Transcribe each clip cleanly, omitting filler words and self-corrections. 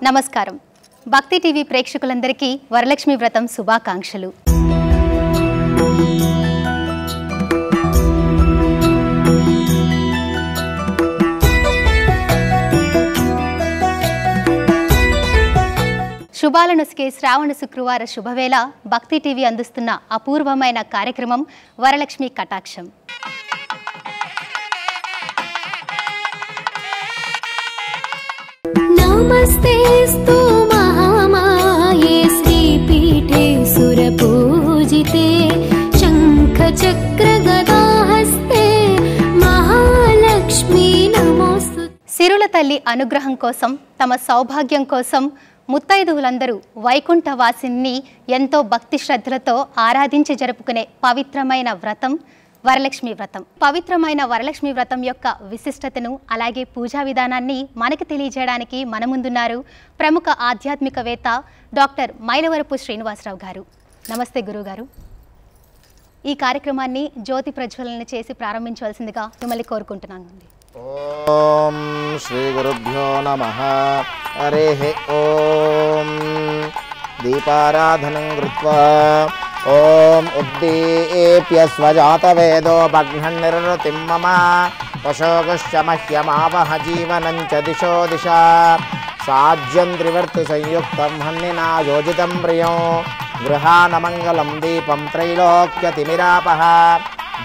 నమస్కారం. భక్తి టీవీ ప్రేక్షకులందరికీ వరలక్ష్మి వ్రతం శుభాకాంక్షలు. శుభాల నొసికే శ్రావణ శుక్రవార శుభవేళ భక్తి టీవీ అందిస్తున్న అపూర్వమైన కార్యక్రమం వరలక్ష్మి కటాక్షం. నమస్తేస్తు మహామాయే శ్రీపీఠే సురపూజితే శంఖ చక్ర గదాహస్తే మహాలక్ష్మి నమోస్తు. సిరుల తల్లి అనుగ్రహం కోసం, తమ సౌభాగ్యం కోసం ముత్తైదువులందరూ వైకుంఠవాసిని ఎంతో భక్తి శ్రద్ధలతో ఆరాధించి జరుపుకునే పవిత్రమైన వ్రతం వరలక్ష్మి వ్రతం. పవిత్రమైన వరలక్ష్మి వ్రతం యొక్క విశిష్టతను అలాగే పూజా విధానాన్ని మనకు తెలియజేయడానికి మన ముందున్నారు ప్రముఖ ఆధ్యాత్మికవేత్త డాక్టర్ మైలవరపు శ్రీనివాసరావు గారు. నమస్తే గురువుగారు. ఈ కార్యక్రమాన్ని జ్యోతి ప్రజ్వలన చేసి ప్రారంభించవలసిందిగా మిమ్మల్ని కోరుకుంటున్నాను. ఓం శ్రీ గురుభ్యో నమః. హరిః ఓం. దీపారాధనం కృత్వా ఓం ఉద్దీప్య స్వజాతవేదో భగ్ననిర్వృతిం మమ పశోగశ్చ మహ్యమావహ జీవనం చ దిశో దిశా సాజ్యం త్రివర్తి సంయుక్తం హన్నినా యోజితం ప్రియం గృహానమంగళం దీపం త్రైలోక్యతిమిరాపః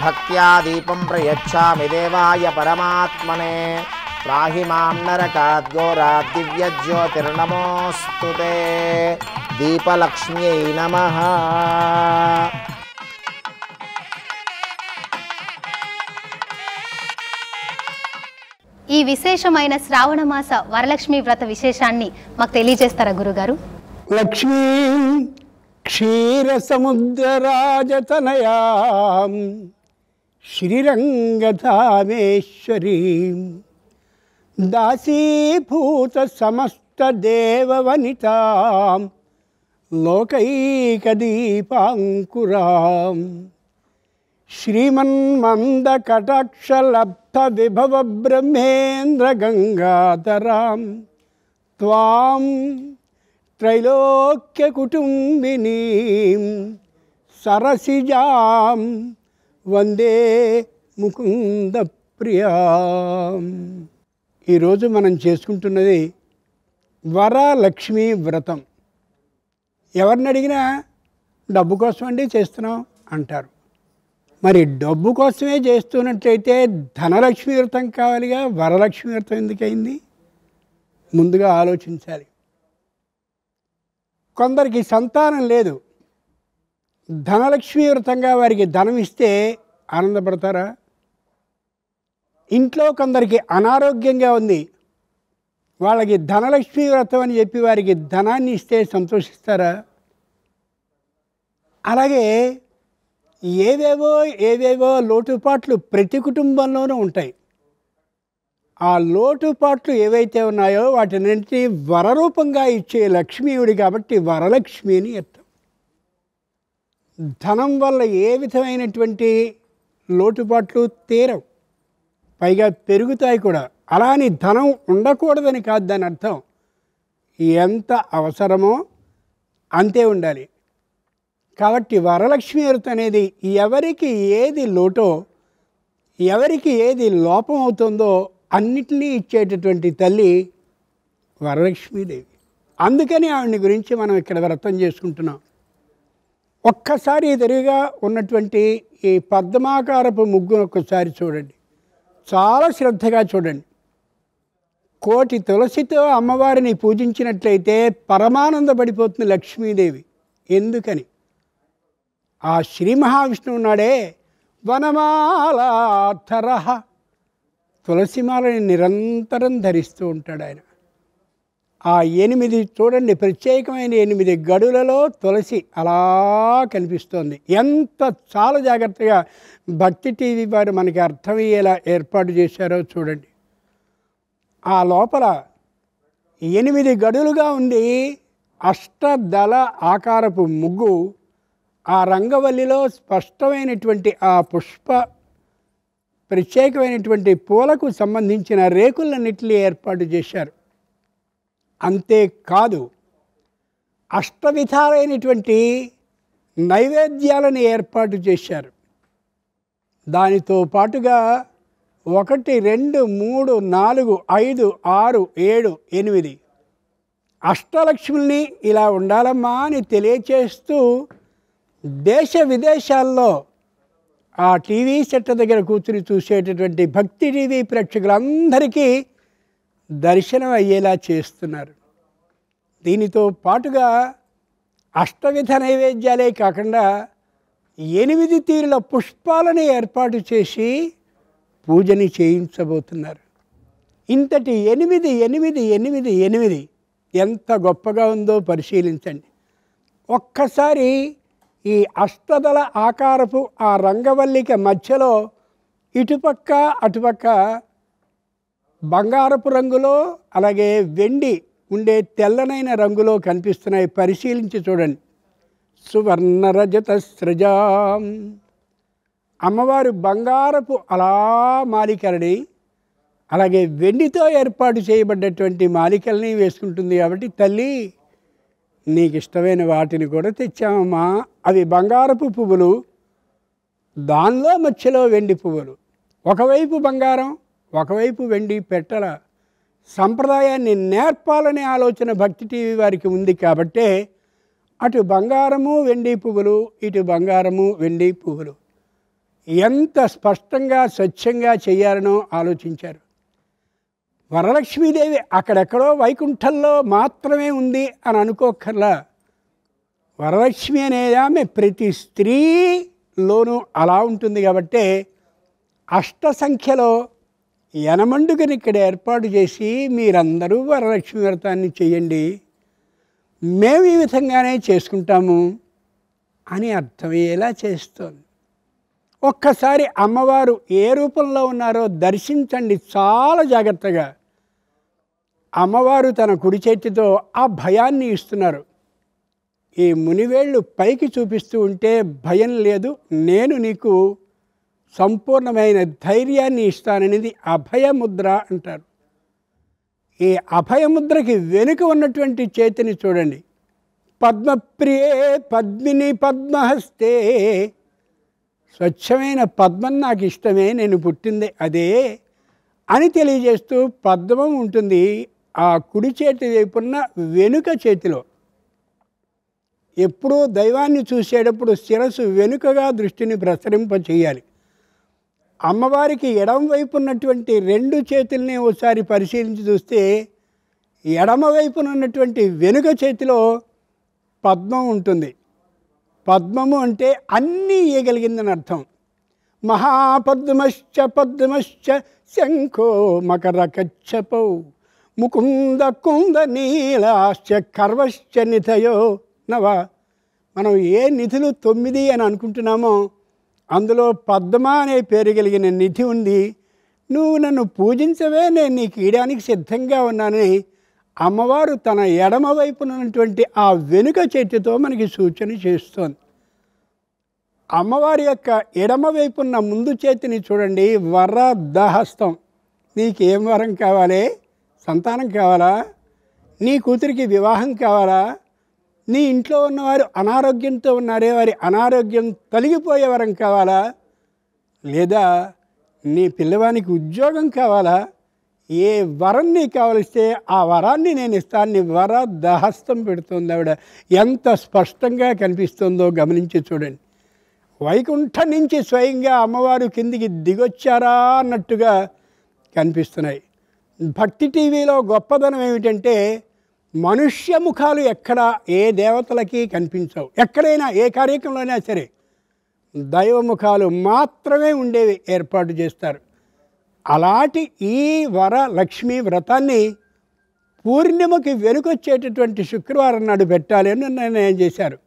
భక్త్యా దీపం ప్రయచ్ఛామి దేవాయ పరమాత్మనే త్రాహి మాం నరకాద్ ఘోరాద్ దివ్యజ్యోతిర్నమోస్తుతే. దీపలక్ష్మ్యై నమః. ఈ విశేషమైన శ్రావణమాస వరలక్ష్మి వ్రత విశేషాన్ని మాకు తెలియజేస్తారా గురుగారు? లక్ష్మీ క్షీరసముద్రరాజతనయాం శ్రీరంగధామేశ్వరీం దాసీభూత సమస్త దేవవనితాం లోకైకదీపాంకురాం శ్రీమన్మందకటాక్షలబ్ధ విభవ బ్రహ్మేంద్ర గంగాధరాం త్వాం త్రైలోక్య కుటుంబినీం సరసిజాం వందే ముకుంద ప్రియాం. ఈరోజు మనం చేసుకుంటున్నది వరలక్ష్మి వ్రతం. ఎవరిని అడిగినా డబ్బు కోసం అండి చేస్తున్నాం అంటారు. మరి డబ్బు కోసమే చేస్తున్నట్లయితే ధనలక్ష్మి వ్రతం కావాలిగా, వరలక్ష్మి వ్రతం ఎందుకయింది? ముందుగా ఆలోచించాలి. కొందరికి సంతానం లేదు, ధనలక్ష్మి వ్రతంగా వారికి ధనం ఇస్తే ఆనందపడతారా? ఇంట్లో కొందరికి అనారోగ్యంగా ఉంది, వాళ్ళకి ధనలక్ష్మి వ్రతం అని చెప్పి వారికి ధనాన్ని ఇస్తే సంతోషిస్తారా? అలాగే ఏవేవో లోటుపాట్లు ప్రతి కుటుంబంలోనూ ఉంటాయి. ఆ లోటుపాట్లు ఏవైతే ఉన్నాయో వాటిని వరరూపంగా ఇచ్చే లక్ష్మీయుడి కాబట్టి వరలక్ష్మి అని అర్థం. ధనం వల్ల ఏ విధమైనటువంటి లోటుపాట్లు తీరవు, పైగా పెరుగుతాయి కూడా. అలా అని ధనం ఉండకూడదని కాదు దాని అర్థం. ఎంత అవసరమో అంతే ఉండాలి. కాబట్టి వరలక్ష్మి వ్రతం అనేది ఎవరికి ఏది లోటో, ఎవరికి ఏది లోపం అవుతుందో అన్నిటినీ ఇచ్చేటటువంటి తల్లి వరలక్ష్మీదేవి. అందుకని ఆవిడని గురించి మనం ఇక్కడ వ్రతం చేసుకుంటున్నాం. ఒక్కసారి ఎదురుగా ఉన్నటువంటి ఈ పద్మాకారపు ముగ్గును ఒక్కసారి చూడండి, చాలా శ్రద్ధగా చూడండి. కోటి తులసితో అమ్మవారిని పూజించినట్లయితే పరమానందపడిపోతుంది లక్ష్మీదేవి. ఎందుకని? ఆ శ్రీ మహావిష్ణువు ఉన్నాడే, వనమాలాధరః, తులసిమాలని నిరంతరం ధరిస్తూ ఉంటాడు ఆయన. ఆ 8 చూడండి, ప్రత్యేకమైన 8 గడులలో తులసి అలా కనిపిస్తోంది. ఎంత చాలా జాగ్రత్తగా భక్తి టీవీ వారు మనకి అర్థమయ్యేలా ఏర్పాటు చేశారో చూడండి. ఆ లోపల 8 గడులుగా ఉండి అష్టదళ ఆకారపు ముగ్గు, ఆ రంగవల్లిలో స్పష్టమైనటువంటి ఆ పుష్ప ప్రత్యేకమైనటువంటి పూలకు సంబంధించిన రేకులన్నిటిని ఏర్పాటు చేశారు. అంతేకాదు అష్టవిధాలైనటువంటి నైవేద్యాలను ఏర్పాటు చేశారు. దానితో పాటుగా 1, 2, 3, 4, 5, 6, 7, 8 అష్టలక్ష్ముల్ని ఇలా ఉండాలమ్మా అని తెలియచేస్తూ దేశ విదేశాల్లో ఆ టీవీ సెట్ దగ్గర కూర్చుని చూసేటటువంటి భక్తి టీవీ ప్రేక్షకులందరికీ దర్శనం అయ్యేలా చేస్తున్నారు. దీనితో పాటుగా అష్టవిధ నైవేద్యాలే కాకుండా 8 తీరుల పుష్పాలను ఏర్పాటు చేసి పూజని చేయించబోతున్నారు. ఇంతటి 8 ఎంత గొప్పగా ఉందో పరిశీలించండి. ఒక్కసారి ఈ అష్టదళ ఆకారపు ఆ రంగవల్లిక మధ్యలో ఇటుపక్క అటుపక్క బంగారపు రంగులో అలాగే వెండి ఉండే తెల్లనైన రంగులో కనిపిస్తున్నాయి. పరిశీలించి చూడండి. సువర్ణ రజత సృజాం, అమ్మవారు బంగారపు అలా మాలికలని అలాగే వెండితో ఏర్పాటు చేయబడ్డటువంటి మాలికల్ని వేసుకుంటుంది. కాబట్టి తల్లి నీకు ఇష్టమైన వాటిని కూడా తెచ్చామమ్మా. అవి బంగారపు పువ్వులు, దానిలో మధ్యలో వెండి పువ్వులు, ఒకవైపు బంగారం ఒకవైపు వెండి పెట్టల సంప్రదాయాన్ని నేర్పాలనే ఆలోచన భక్తి టీవీ వారికి ఉంది. కాబట్టే అటు బంగారము వెండి పువ్వులు, ఇటు బంగారము వెండి పువ్వులు ఎంత స్పష్టంగా స్వచ్ఛంగా చేయాలనో ఆలోచించారు. వరలక్ష్మీదేవి అక్కడెక్కడో వైకుంఠంలో మాత్రమే ఉంది అని అనుకోకర్లా. వరలక్ష్మి అనేది ఆమె ప్రతి స్త్రీలోనూ అలా ఉంటుంది. కాబట్టే అష్ట సంఖ్యలో యనమండుకని ఇక్కడ ఏర్పాటు చేసి మీరందరూ వరలక్ష్మి వ్రతాన్ని చేయండి, మేము ఈ విధంగానే చేసుకుంటాము అని అర్థమయ్యేలా చేస్తోంది. ఒక్కసారి అమ్మవారు ఏ రూపంలో ఉన్నారో దర్శించండి చాలా జాగ్రత్తగా. అమ్మవారు తన కుడి చేతితో ఆ భయాన్ని ఇస్తున్నారు. ఈ మునివేళ్ళు పైకి చూపిస్తూ ఉంటే భయం లేదు, నేను నీకు సంపూర్ణమైన ధైర్యాన్ని ఇస్తాననేది అభయముద్ర అంటారు. ఈ అభయముద్రకి వెనుక ఉన్నటువంటి చేతిని చూడండి. పద్మప్రియే పద్మిని పద్మహస్తే, స్వచ్ఛమైన పద్మం నాకు ఇష్టమే, నేను పుట్టింది అదే అని తెలియజేస్తూ పద్మం ఉంటుంది ఆ కుడి చేతి వైపున్న వెనుక చేతిలో. ఎప్పుడూ దైవాన్ని చూసేటప్పుడు శిరస్సు వెనుకగా దృష్టిని ప్రసరింప చేయాలి. అమ్మవారికి ఎడమ వైపు ఉన్నటువంటి 2 చేతుల్ని ఒకసారి పరిశీలించి చూస్తే ఎడమ వైపున ఉన్నటువంటి వెనుక చేతిలో పద్మం ఉంటుంది. పద్మము అంటే అన్నీ ఇయ్యగలిగిందని అర్థం. మహాపద్మశ్చ పద్మశ్చ శంఖో మకర కచ్చపౌ ముకుంద కుంద నీలాశ్చ కర్వశ్చ నిధయో నవ. మనం ఏ నిధులు 9 అని అనుకుంటున్నామో అందులో పద్మ అనే పేరు కలిగిన నిధి ఉంది. నువ్వు నన్ను పూజించవే, నేను నీకు ఇయడానికి సిద్ధంగా ఉన్నానని అమ్మవారు తన ఎడమ వైపున ఉన్నటువంటి ఆ వెనుక చేతితో మనకి సూచన చేస్తోంది. అమ్మవారి యొక్క ఎడమ వైపున్న ముందు చేతిని చూడండి, వరదహస్తం. నీకేం వరం కావాలి? సంతానం కావాలా? నీ కూతురికి వివాహం కావాలా? నీ ఇంట్లో ఉన్నవారు అనారోగ్యంతో ఉన్నారే, వారి అనారోగ్యం తొలగిపోయే వరం కావాలా? లేదా నీ పిల్లవానికి ఉద్యోగం కావాలా? ఏ వరం నీకు కావలిస్తే ఆ వరాన్ని నేను ఇస్తాను. వరదహస్తం పెడుతుంది ఆవిడ. ఎంత స్పష్టంగా కనిపిస్తుందో గమనించి చూడండి. వైకుంఠం నుంచి స్వయంగా అమ్మవారు కిందికి దిగొచ్చారా అన్నట్టుగా కనిపిస్తున్నాయి. భక్తి టీవీలో గొప్పదనం ఏమిటంటే మనుష్య ముఖాలు ఎక్కడ ఏ దేవతలకి కనిపించవు. ఎక్కడైనా ఏ కార్యక్రమంలోనైనా సరే దైవముఖాలు మాత్రమే ఉండేవి ఏర్పాటు చేస్తారు. అలాంటి ఈ వరలక్ష్మి వ్రతాన్ని పూర్ణిమకి వెనుకొచ్చేటటువంటి శుక్రవారం నాడు పెట్టాలి అని నిర్ణయం చేశారు.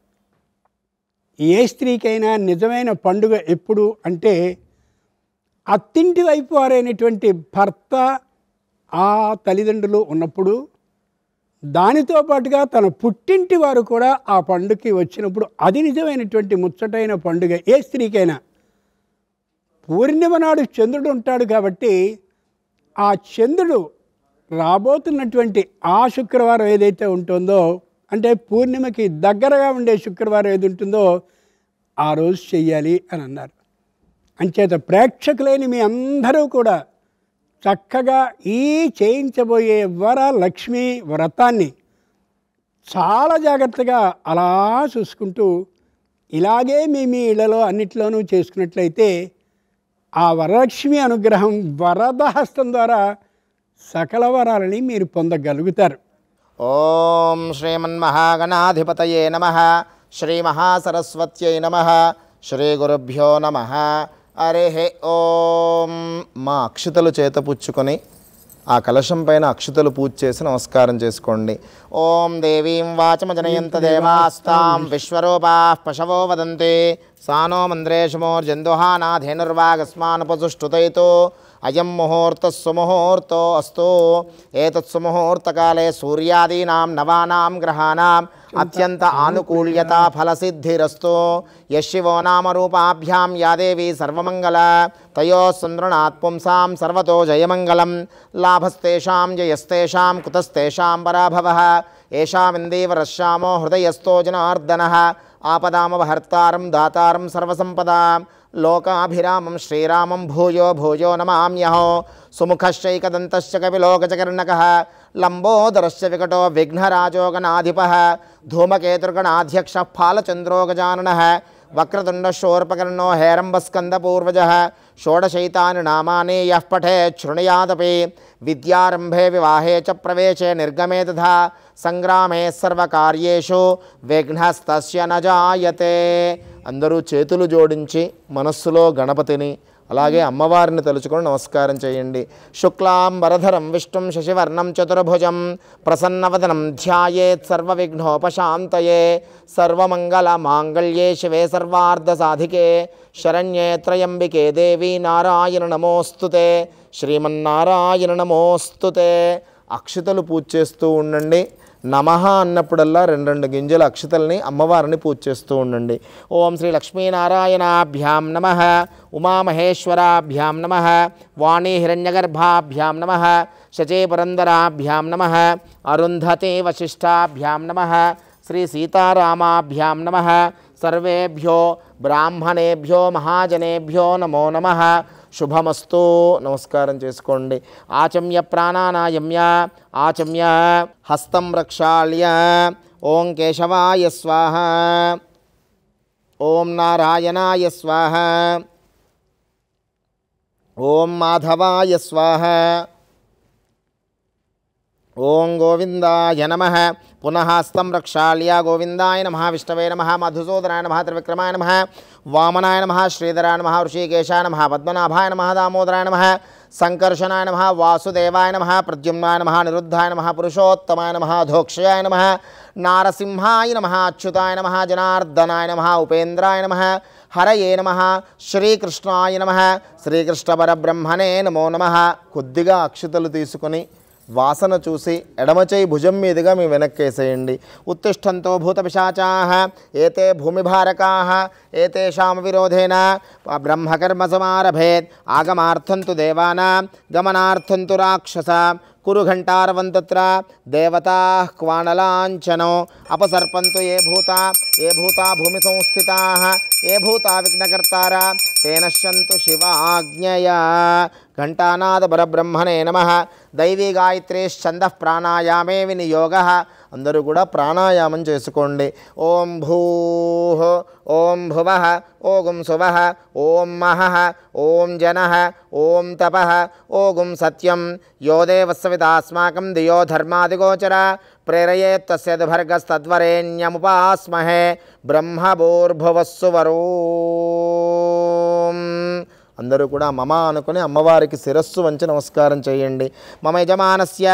ఏ స్త్రీకైనా నిజమైన పండుగ ఎప్పుడు అంటే అత్తింటి వైపు వారైనటువంటి భర్త ఆ తల్లిదండ్రులు ఉన్నప్పుడు, దానితో పాటుగా తన పుట్టింటి వారు కూడా ఆ పండుగకి వచ్చినప్పుడు అది నిజమైనటువంటి ముచ్చటైన పండుగ ఏ స్త్రీకైనా. పూర్ణిమ నాడు చంద్రుడు ఉంటాడు కాబట్టి ఆ చంద్రుడు రాబోతున్నటువంటి ఆ శుక్రవారం ఏదైతే ఉంటుందో, అంటే పూర్ణిమకి దగ్గరగా ఉండే శుక్రవారం ఏది ఉంటుందో ఆ రోజు చెయ్యాలి అని అన్నారు. అంచేత ప్రేక్షకులైన మీ అందరూ కూడా చక్కగా ఈ చేయించబోయే వరలక్ష్మి వ్రతాన్ని చాలా జాగ్రత్తగా అలా చూసుకుంటూ ఇలాగే మీ ఇళ్లలో అన్నిట్లోనూ చేసుకున్నట్లయితే ఆ వరలక్ష్మి అనుగ్రహం వరద హస్తం ద్వారా సకల వరాలని మీరు పొందగలుగుతారు. ఓం శ్రీమన్మహాగణాధిపతయే నమః. శ్రీ మహాసరస్వత్యై నమః. శ్రీ గురుభ్యో నమః. హరి ఓం. మా అక్షతలు చేతపుచ్చుకొని ఆ కలశం పైన అక్షతలు పూజ చేసి నమస్కారం చేసుకోండి. ఓం దేవీం వాచమజనయంత దేవాస్తాం విశ్వరూపాః పశవో వదంతి సానో మంద్రేషమోర్జందుహానాధేనుర్వాగస్మానుపసుష్టుతైతో అయం ముహూర్తః సుముహూర్తో అస్తు. ఏతత్ సుముహూర్తకాలే సూర్యాదీనాం నవానాం గ్రహాణాం అత్యంత ఆనుకూల్యత ఫలసిద్ధిరస్తు. యశివో నామ రూపాభ్యాం యా దేవీ సర్వమంగళ తయో సుందృణాత్ పుంసాం సర్వతో జయమంగళం. లాభస్తేషాం జయస్తేషాం కుతస్తేషాం పరాభవః. ఏషామిందీవరశ్యామో హృదయస్థో జనార్దనః. ఆపదామపహర్తారం దాతారం సర్వసంపదాం లోకాభిరామం శ్రీరామం భూయో భూయో నమామ్యహో. సుముఖశ్చైకదంతశ్చ కపిలో గజకర్ణకః లంబోదరశ్చ వికటో విఘ్నరాజో గణాధిపః. ధూమకేతుర్గణాధ్యక్షः ఫాలచంద్రో గజాననः. వక్రతుండశూర్పకర్ణో హేరంబస్కందపూర్వజः. షోడశైతాని నామాని యః పఠేత్ శృణుయాదపి. విద్యారంభే వివాహే చ ప్రవేశే నిర్గమే తథా సంగ్రామే సర్వకార్యేషు విఘ్నస్తస్య న జాయతే. అందరూ చేతులు జోడించి మనస్సులో గణపతిని అలాగే అమ్మవారిని తలుచుకొని నమస్కారం చేయండి. శుక్లాంబరధరం విష్ణుం శశివర్ణం చతుర్భుజం ప్రసన్నవదనం ధ్యాయేత్ సర్వవిఘ్నోపశాంతయే. సర్వమంగళ మాంగళ్యే శివే సర్వార్ధసాధికే శరణ్యే త్రయంబికే దేవి నారాయణ నమోస్తుతే. శ్రీమన్నారాయణ నమోస్తుతే. అక్షతలు పూజ చేస్తూ ఉండండి. నమః అన్నప్పుడల్లా 2 గింజల అక్షతల్ని అమ్మవారిని పూజ చేస్తూ ఉండండి. ఓం శ్రీ లక్ష్మీనారాయణాభ్యాం నమః. ఉమామహేశ్వరాభ్యాం నమః. వాణీ హిరణ్యగర్భాభ్యాం నమః. శచే పురందరాభ్యాం నమః. అరుంధతే వశిష్ఠాభ్యాం నమః. శ్రీ సీతారామాభ్యాం నమః. సర్వేభ్యో బ్రాహ్మణేభ్యో మహాజనేభ్యో నమో నమః. శుభమస్తు. నమస్కారం చేసుకోండి. ఆచమ్య ప్రాణానాయమ్య ఆచమ్య హస్తం రక్షాళ్య. ఓం కేశవాయ స్వాహ. ఓం నారాయణాయ స్వాహ. ఓం మాధవాయ స్వాహ. ఓం గోవిందాయ నమః. పునః హస్తం రక్షాళ్య. గోవిందాయ నమః. విష్ణవే నమః. మధుసూదనాయ నమః. త్రివిక్రమాయ నమః. వామనాయ నమః. శ్రీధరాయ నమః. ఋషికేశాయ నమః. పద్మనాభాయ నమః. దామోదరాయ నమః. సంకర్షణాయ నమః. వాసుదేవాయ నమః. ప్రద్యుమ్నాయ నమః. నిరుద్ధాయ నమః. పురుషోత్తమాయ నమః. ధోక్షయాయ నమః. నారసింహాయ నమః. అచ్యుతాయ నమః. జనార్దనాయ నమః. ఉపేంద్రాయ నమః. హరయే నమః. శ్రీకృష్ణాయ నమః. శ్రీకృష్ణ పరబ్రహ్మణే నమో నమః. కొద్దిగా అక్షతలు తీసుకొని వాసన చూసి ఎడమచేయి భుజం మీదుగా మీ వెనక్కేసేయండి. ఉత్తిష్టంతో భూతపిశాచాః ఏతే భూమిభారకాః ఏతేషాం విరోధేన బ్రహ్మకర్మ సమారభేత్. ఆగమార్థంతు దేవానాం గమనార్థంతు రాక్షసాం. కురు ఘంటారవంతత్ర దేవతాః క్వాణలాంఛనో. అపసర్పంతు ఏ భూతా భూమి సంస్థితాః. ఏ భూతా విఘ్నకర్తారా తే నశ్యంతు శివాజ్ఞయా. ఘంటానాద పరబ్రహ్మణే నమః. దైవీ గాయత్రీశ్చందః ప్రాణాయామే వినియోగః. అందరూ కూడా ప్రాణాయామం చేసుకోండి. ఓం భూః ఓం భువః ఓం సువః ఓం మహః ఓం జనః ఓం తపః ఓం సత్యం. యో దేవస్సవితాస్మాకం దియో ధర్మాదిగోచర ప్రేరయేత్ తస్య భర్గస్తద్వరేణ్యముపాస్మహే. బ్రహ్మభూర్భువస్సు వరోం. అందరూ కూడా మమ అనుకుని అమ్మవారికి శిరస్సు వంచి నమస్కారం చేయండి. మమ యజమానస్య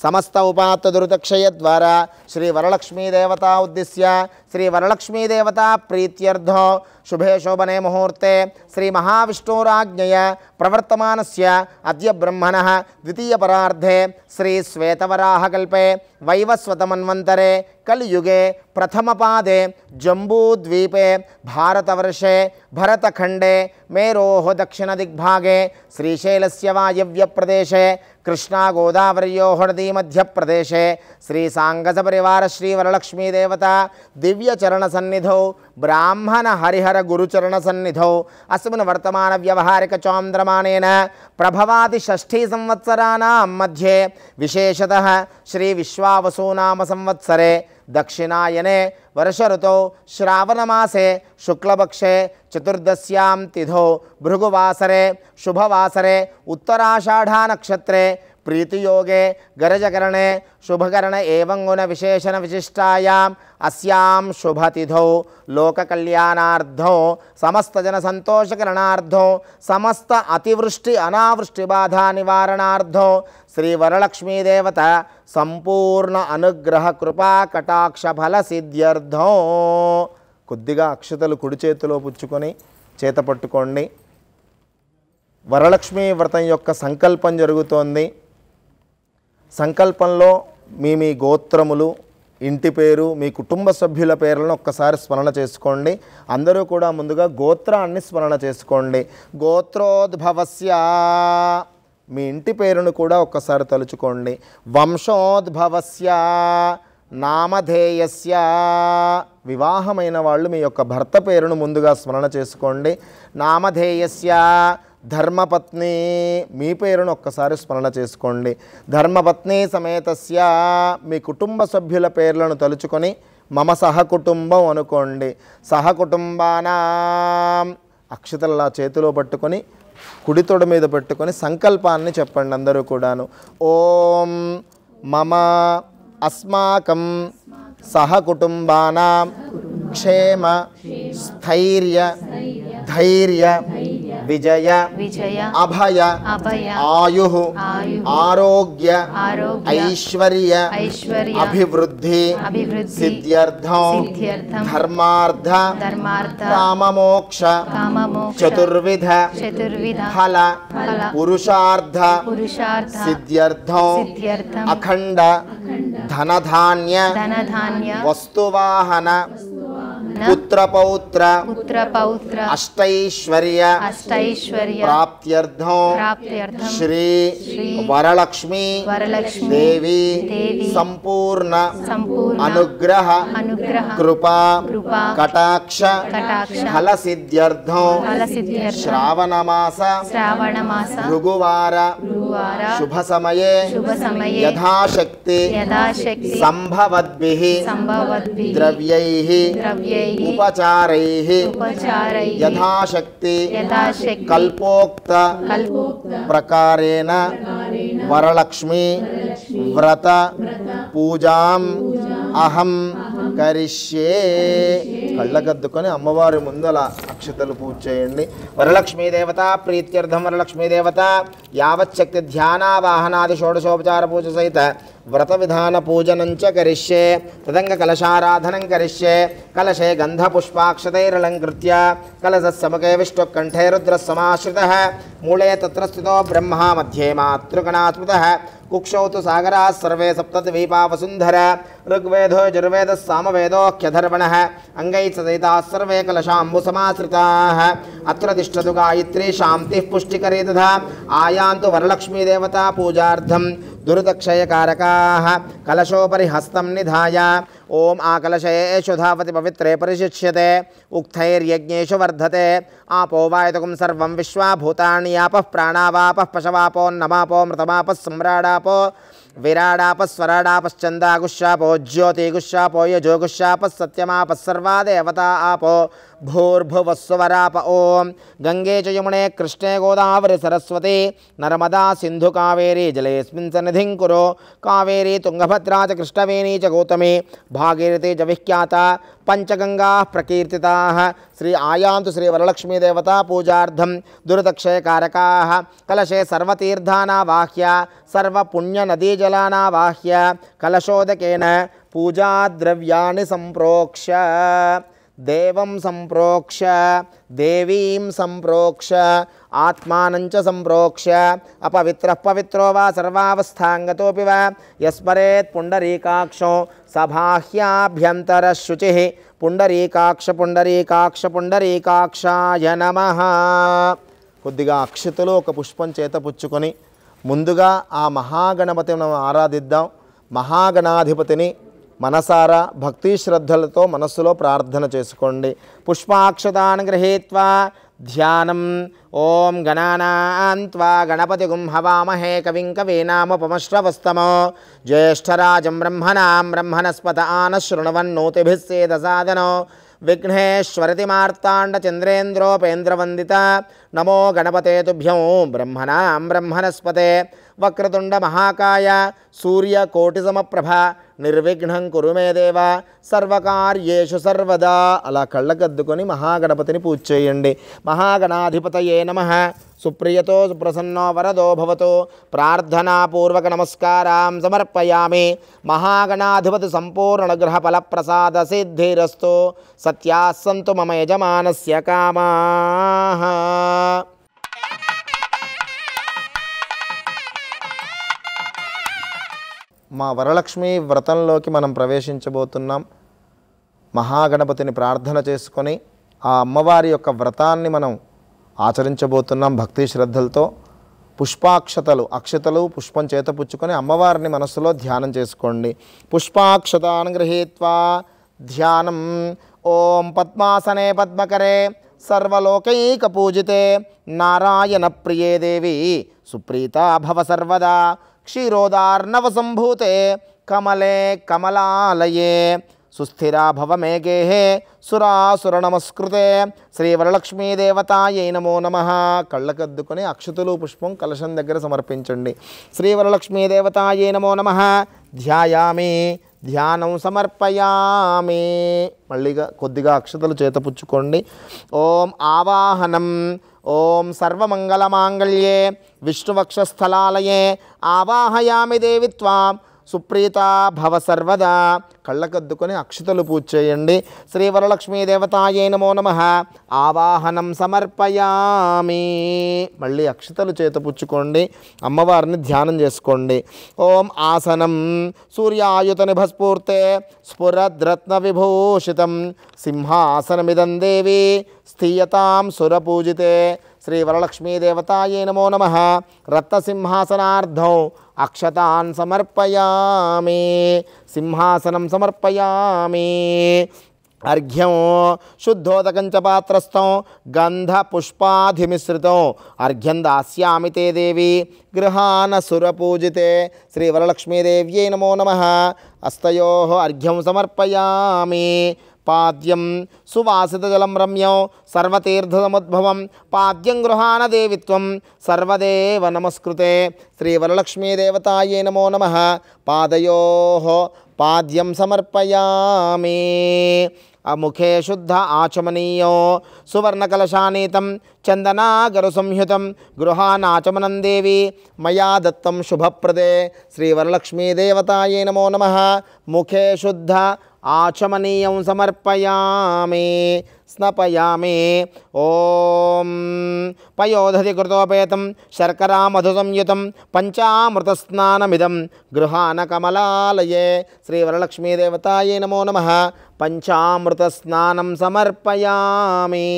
సమస్త ఉపాత్త దురితక్షయ ద్వారా శ్రీ వరలక్ష్మీదేవతా ఉద్దిశ్య శ్రీ వరలక్ష్మీదేవతా ప్రీత్యర్థో శుభే శోభనే ముహూర్తే శ్రీ మహావిష్ణురాజ్ఞయ ప్రవర్తమానస్య అద్య బ్రహ్మణః ద్వితీయ పరార్ధే శ్రీ శ్వేతవరాహకల్పే వైవస్వతమన్వంతరే కలియుగే ప్రథమపాదే జంబూద్వీపే భారతవర్షే భరతఖండే మేరోః దక్షిణదిగ్భాగే శ్రీశైలస్య వాయవ్యప్రదేశే కృష్ణా గోదావర్యోః నదీ మధ్యప్రదేశే శ్రీ సాంగస పరివార శ్రీ వరలక్ష్మీ దేవత దివ్య చరణ సన్నిధౌ బ్రాహ్మణ హరిహర గురుచరణ సన్నిధౌ అస్మిన్ వర్తమాన వ్యవహారిక చాంద్రమానేన ప్రభవాది షష్ఠీ సంవత్సరానాం మధ్యే విశేషతః శ్రీ విశ్వావసునామ సంవత్సరే దక్షిణాయనే వర్ష ఋతౌ శ్రావణమాసే శుక్లపక్షే చతుర్దశ్యాం తిథౌ భృగువాసరే శుభవాసరే ఉత్తరాషాఢా నక్షత్రే ప్రీతియోగే గరజకరణే శుభకరణ ఏవం గుణ విశేషణ విశిష్టాయాం అస్యాం శుభతిథౌ లోకకళ్యాణార్థం సమస్తజన సంతోషకరణార్థం సమస్త అతివృష్టి అనావృష్టి బాధా నివారణార్థం శ్రీ వరలక్ష్మీదేవత సంపూర్ణ అనుగ్రహ కృపా కటాక్ష ఫల సిద్ధ్యర్థం. కొద్దిగా అక్షతలు కుడి చేతిలో పుచ్చుకొని చేత పట్టుకోండి. వరలక్ష్మీ వ్రతం యొక్క సంకల్పం జరుగుతోంది. సంకల్పంలో మీ గోత్రములు, ఇంటి పేరు, మీ కుటుంబ సభ్యుల పేర్లను ఒక్కసారి స్మరణ చేసుకోండి. అందరూ కూడా ముందుగా గోత్రాన్ని స్మరణ చేసుకోండి. గోత్రోద్భవస్య మీ ఇంటి పేరును కూడా ఒక్కసారి తలుచుకోండి. వంశోద్భవస్య నామధేయస్య వివాహమైన వాళ్ళు మీ యొక్క భర్త పేరును ముందుగా స్మరణ చేసుకోండి. నామధేయస్య ధర్మపత్ని మీ పేరును ఒక్కసారి స్మరణ చేసుకోండి. ధర్మపత్ని సమేతస్య మీ కుటుంబ సభ్యుల పేర్లను తలుచుకొని మమ సహకుటుంబం అనుకోండి. సహకుటుంబానాం అక్షతలా చేతిలో పట్టుకొని కుడి తొడ మీద పెట్టుకొని సంకల్పాన్ని చెప్పండి అందరూ కూడాను. ఓం మమ అస్మాకం సహకుటుంబానాం క్షేమ స్థైర్య ధైర్య విజయ అభయ ఆయు ఆరోగ్య ఐశ్వర్య అభివృద్ధి సిద్ధ్యర్థం ధర్మార్థ కామమోక్ష చతుర్విధ ఫల పురుషార్థ సిద్ధ్యర్థం అఖండ ధనధాన్య వస్తువాహన పుత్రపౌత్ర అష్టైశ్వర్య ప్రాప్త్యర్థం శ్రీ వరలక్ష్మీ దేవి సంపూర్ణ అనుగ్రహ కృపా కటాక్ష ఫల సిద్ధ్యర్థం శ్రావణమాస భృగువార శుభ సమయే యథాశక్తి సంభవద్భిః ద్రవ్యైః ఉపచారైః యథాశక్తి కల్పోక్త ప్రకారేణ వరలక్ష్మీ వ్రత పూజాం అహం కరిష్యే. కళ్ళగద్దుకొని అమ్మవారి ముందల అక్షతలు పూజ చేయండి. వరలక్ష్మీ దేవత ప్రీత్యర్థం వరలక్ష్మీ దేవత యావచ్చక్తి ధ్యానావాహనాది షోడశోపచార పూజ సహిత వ్రత విధాన పూజనంచ కరిష్యే. తదంగ కలశారాధనం కరిష్యే. కలశే గంధపుష్పాక్షతైరలంకృత్య కలశస్సముఖే విష్ణుకంఠే రుద్రస్సమాశ్రితః మూలే తత్ర స్థితో బ్రహ్మ మధ్యే మాతృగణా స్మృతః కుక్షౌ తు సాగరాः సర్వే సప్తద్వీపా వసుంధర ఋగ్వేదో యజుర్వేదः సామవేదోऽఖ్యధర్వణः అంగైः సహితాः సర్వే కలశాంబుసమాశ్రితాः అత్ర తిష్టతు గాయత్రీ శాంతిః పుష్టికరీ తథా ఆయాంతు వరలక్ష్మీ దేవతా పూజార్థం దురితక్షయకారకాः కలశోపరి హస్తం నిధాయ ఓం ఆకలశయేషు ధావతి పవిత్రే పరిశిష్యతే ఉక్తైర్యజ్ఞేషు వర్ధతే ఆపో వాయుతకం సర్వం విశ్వా భూతాని యాపః ప్రాణావాపః పశవాపోన్నమాపో మృతమాపः సమ్రాడాపో విరాడాపస్వరాడాపశ్చందాగుశ్శాపో జ్యోతిగుశ్శాపో యజోగుశ్శాపः సర్వా దేవతా ఆపో భూర్భువస్సువరాప. ఓం గంగే చ యమునే కృష్ణే గోదావరి సరస్వతి నర్మదా సింధు కావేరీ జలేస్మిన్ సన్నిధిం కురు. కావేరీ తుంగభద్రా చ కృష్ణవేణీ చ గౌతమి భాగీరథీ చ విఖ్యాత పంచగంగా ప్రకీర్తితాః. శ్రీ ఆయాంతు శ్రీ వరలక్ష్మీ దేవతా పూజార్థం దురితక్షయకారకాः కలశే సర్వతీర్థానావాహ్య సర్వపుణ్యనదీజలానావాహ్య కలశోదకేన పూజాద్రవ్యాన్ని సంప్రోక్ష దేవం సంప్రోక్ష దేవీం సంప్రోక్ష ఆత్మానంచ సంప్రోక్ష అపవిత్రః పవిత్రో వా సర్వావస్థాంగతోపి వా యస్మరేత్ పుండరీకాక్షో సబాహ్యాభ్యంతర శుచిః పుండరీకాక్ష పుండరీకాక్ష పుండరీకాక్షాయ నమః. కొద్దిగా అక్షతలో ఒక పుష్పం చేత పుచ్చుకొని ముందుగా ఆ మహాగణపతిని మనం ఆరాధిద్దాం. మహాగణాధిపతిని మనసారా భక్తి శ్రద్ధలతో మనస్సులో ప్రార్థన చేసుకోండి. పుష్పాక్షతాన్ గృహీత్వా ధ్యానం. ఓం గణానాన్త్వా గణపతిగుం హవామహే కవిం కవీనాముపమశ్రవస్తమో జ్యేష్ఠరాజం బ్రహ్మణాం బ్రహ్మణస్పత ఆనశృణవన్నోతిభిः సేదసాదనో విఘ్నేశ్వరతి మార్తాండ చంద్రేంద్రోపేంద్రవందిత నమో గణపతే తుభ్యం బ్రహ్మణాం బ్రహ్మణస్పతే వక్రతుండ మహాకాయ సూర్యకోటిసమప్రభ నిర్విఘ్నం కురు మే దేవ సర్వకార్యేషు సర్వదా. అలా కళ్ళకద్దుకొని మహాగణపతిని పూజ చేయండి. మహాగణాధిపతయే నమః. సుప్రియతో సుప్రసన్నో వరదో భవతో ప్రార్థనాపూర్వక నమస్కారాం సమర్పయామి. మహాగణాధిపతి సంపూర్ణగ్రహ ఫలప్రసాద సిద్ధిరస్తు. సత్యాస్సంతు మమ యజమానస్య కామాః. మా వరలక్ష్మి వ్రతంలోకి మనం ప్రవేశించబోతున్నాం. మహాగణపతిని ప్రార్థన చేసుకొని ఆ అమ్మవారి యొక్క వ్రతాన్ని మనం ఆచరించబోతున్నాం భక్తి శ్రద్ధలతో. పుష్పాక్షతలు అక్షతలు పుష్పం చేతపుచ్చుకొని అమ్మవారిని మనస్సులో ధ్యానం చేసుకోండి. పుష్పాక్షతాన్ గృహీత్వా ధ్యానం. ఓం పద్మాసనే పద్మకరే సర్వలోకైక పూజితే నారాయణ ప్రియే దేవి సుప్రీతా భవ సర్వదా క్షీరోదార్ణవ సంభూతే కమలే కమలాలయే సుస్థిరా భవ మే గేహే సురాసుర నమస్కృతే శ్రీవరలక్ష్మీదేవతాయై నమో నమః. కళ్ళకద్దుకొని అక్షతులు పుష్పం కలశం దగ్గర సమర్పించండి. శ్రీవరలక్ష్మీదేవతాయై నమో నమః. ధ్యాయామి. ధ్యానం సమర్పయామి. మళ్ళీగా కొద్దిగా అక్షతలు చేతపుచ్చుకోండి. ఓం ఆవాహనం. ఓం సర్వమంగళమాంగళ్యే విష్ణువక్షస్థలాలయే ఆవాహయామి దేవి త్వాం సుప్రీతా భవ సర్వదా. కళ్ళకద్దుకొని అక్షతలు పూజ చేయండి. శ్రీవరలక్ష్మీదేవతాయై నమో నమః. ఆవాహనం సమర్పయామి. మళ్ళీ అక్షతలు చేతపుచ్చుకోండి. అమ్మవారిని ధ్యానం చేసుకోండి. ఓం ఆసనం. సూర్యాయుత నిభస్ఫూర్తే స్ఫురద్రత్న విభూషితం సింహాసనమిదం దేవి స్థీయతాం సురపూజితే శ్రీవరలక్ష్మీదేవతాయై నమో నమః. రత్నసింహాసనార్థం అక్షతాన్ సమర్పయామి. సింహాసనం సమర్పయామి. అర్ఘ్యం శుద్ధోదకం చ పాత్రస్థం గంధ పుష్పాధిమిశ్రితం అర్ఘ్యం దాస్యామి తే దేవి గృహాన సురపూజితే శ్రీవరలక్ష్మీదేవ్యై నమో నమః. హస్తయోః అర్ఘ్యం సమర్పయామి. పాద్యం సువాసితజలం రమ్యం సర్వతీర్థసముద్భవం పాద్యం గృహాన దేవిత్వం సర్వదేవ నమస్కృతే శ్రీవరలక్ష్మీదేవతాయై నమో నమః. పాదయోః పాద్యం సమర్పయామి. ముఖే శుద్ధ ఆచమనీయం సువర్ణకలశానీతం చందనాగరు సంయుతం గృహానాచమనం దేవి మయా దత్తం శుభప్రదే శ్రీవరలక్ష్మీదేవతాయై నమో నమః. ముఖే శుద్ధ ఆచమనీయం సమర్పయామి. స్నపయామి. ఓం పయోధతి కృతోపేతం శర్కరా మధు సంయుతం పంచామృతస్నానమిదం గృహాన కమలాలయే శ్రీవరలక్ష్మీదేవతాయై నమో నమః. పంచామృతస్నానం సమర్పయామి.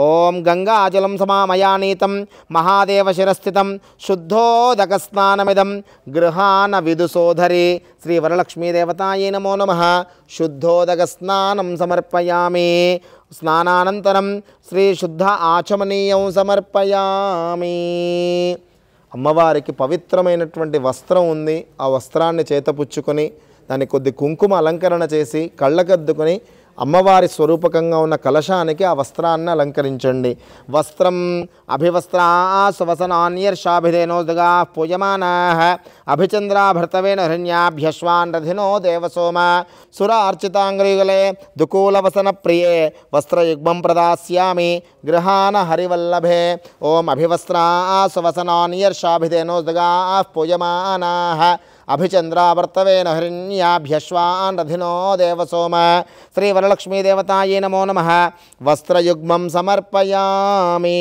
ఓం గంగాజలం సమామయానీతం మహాదేవశిరస్థితం శుద్ధోదకస్నానమిదం గృహాన విదుసోధరి శ్రీవరలక్ష్మీదేవతాయై నమో నమః. శుద్ధోదకస్నానం సమర్పయామి. స్నానానంతరం శ్రీ శుద్ధ ఆచమనీయం సమర్పయామి. అమ్మవారికి పవిత్రమైనటువంటి వస్త్రం ఉంది. ఆ వస్త్రాన్ని చేతపుచ్చుకొని దానికి కొద్ది కుంకుమ అలంకరణ చేసి కళ్ళకద్దుకొని అమ్మవారి స్వరూపకంగా ఉన్న కలశానికి ఆ వస్త్రాన్ని అలంకరించండి. వస్త్రం అభివస్త్రా సువసనాన్యర్షాభిధేనోద్గా పూయమానాః అభిచంద్రాభర్తవేణ హృణ్యాభ్యశ్వాన్ రథినో దేవసోమ సురార్చితాంగ్రీగలే దుకూలవసన ప్రియే వస్త్రయుగ్మం ప్రదాస్యామి గృహాన హరివల్లభే. ఓం అభివస్త్రా సువసనాన్యర్షాభిధేనోద్గా పూయమానాః అభిచంద్రావర్తవేన హృణ్యాభ్యశ్వాన్ రథినో దేవసోమ శ్రీవరలక్ష్మీదేవతాయై నమో నమః. వస్త్రయుగ్మం సమర్పయామి.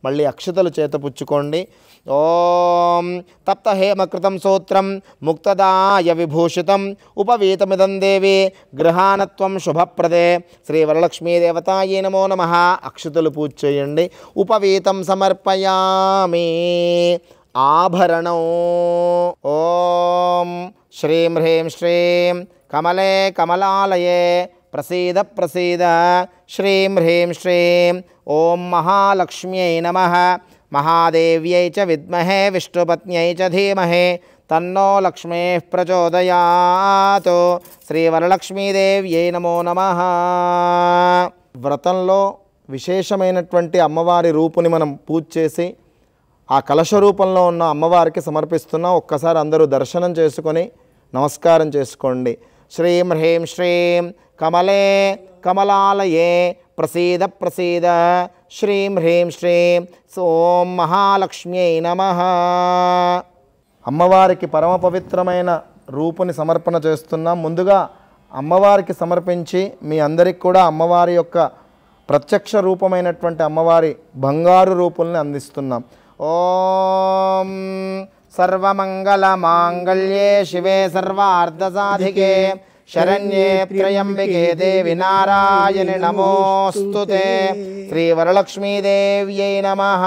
మళ్ళీ అక్షతలు చేతపుచ్చుకోండి. ఓం తప్త హేమకృతం సూత్రం ముక్తదాయ విభూషితం ఉపవీతమిదం దేవి గృహానత్వం శుభప్రదే శ్రీవరలక్ష్మీదేవతాయై నమో నమః. అక్షతలు పూజ చేయండి. ఉపవీతం సమర్పయామి. ఆభరణం. ఓం శ్రీం హ్రీం శ్రీం కమలే కమలాలయే ప్రసీద ప్రసీద. శ్రీం హ్రీం శ్రీం ఓం మహాలక్ష్మ్యై నమః. మహాదేవ్యై చ విద్మహే విష్ణుపత్న్యై చ ధీమహి తన్నో లక్ష్మీ ప్రచోదయాత్. శ్రీ వరలక్ష్మీదేవ్యై నమో నమః. వ్రతంలో విశేషమైనటువంటి అమ్మవారి రూపుని మనం పూజ చేసి ఆ కలశ రూపంలో ఉన్న అమ్మవారికి సమర్పిస్తున్నాం. ఒక్కసారి అందరూ దర్శనం చేసుకొని నమస్కారం చేసుకోండి. శ్రీం హ్రీం శ్రీం కమలే కమలాలయే ప్రసీద ప్రసీద. శ్రీం హ్రీం శ్రీం ఓం మహాలక్ష్మ్యై నమః. అమ్మవారికి పరమ పవిత్రమైన రూపుని సమర్పణ చేస్తున్నాం. ముందుగా అమ్మవారికి సమర్పించి మీ అందరికి కూడా అమ్మవారి యొక్క ప్రత్యక్ష రూపమైనటువంటి అమ్మవారి బంగారు రూపుల్ని అందిస్తున్నాం. ఓం సర్వమంగళ మాంగళ్యే శివే సర్వార్థసాధికే శరణ్యే త్రయంబికే దేవి నారాయణి నమోస్తుతే. శ్రీ వరలక్ష్మీదేవ్యై నమః.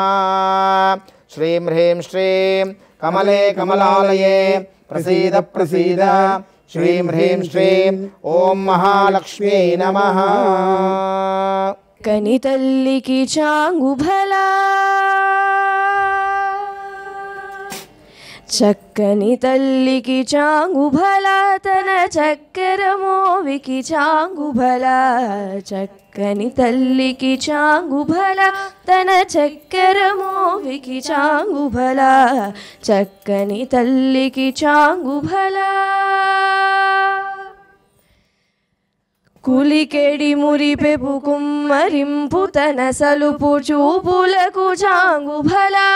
శ్రీం హ్రీం శ్రీం కమలే కమలాలయే ప్రసీద ప్రసీద. శ్రీం హ్రీం శ్రీం ఓం మహాలక్ష్మ్యై నమః. కని తల్లికి చాంగుభలా చక్కని తల్లికి చాంగుభలా తన చక్కెర మోవికి చాంగుభలా. చక్కని తల్లికి చాంగుభలా తన చక్కెర మోవికి చాంగుభలా. చక్కని తల్లికి చాంగుభలా. కులికెడి మురిపెపు కుమ్మరింపు తన సలుపు చూపులకు చాంగుభలా.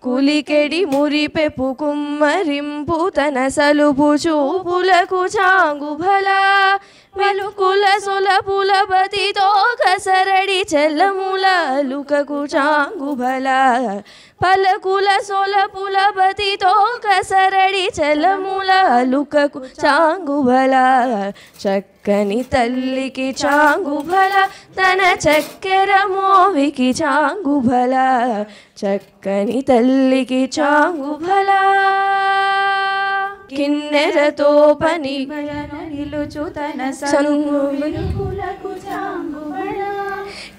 కులికెడి మురిపెపు కుమ్మరింపు తన సలుపు చూపులకు చాంగుభలా. వెలుకుల సొలపుల బతితో కసరడి చెల్లముల లుకకు చాంగుభలా. పలకుల సొలపుల బతితో కసరడి చెల్లముల లుకకు చాంగుభలా. చక్కని తల్లికి చాంగుభలా తన చక్కెర మోవికి చాంగుభలా. చక్కని తల్లికి చాంగుభలా. కిన్నెరతో పని నిలుచు తన సన్నులకు చాంగుభలా.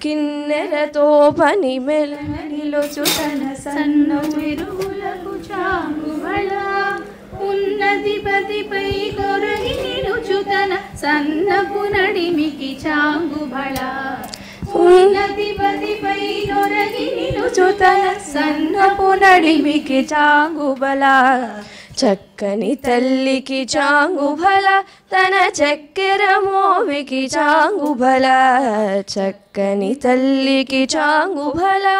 కిన్నెరతో పని మెల నిలుచు తన సన్ను విరుగులకు చాంగుభలా. ఉన్నది పతిపై కొరగి నిలుచు తన సన్నపు నడిమికి చాంగుభలా. ఉన్నది పతిపై కొరగి నిలుచు తన సన్నపు నడిమికి చాంగుభలా. చక్కని తల్లికి చాంగుభలా తన చక్కెర మోవికి చాంగుభలా. చక్కని తల్లికి చాంగుభలా.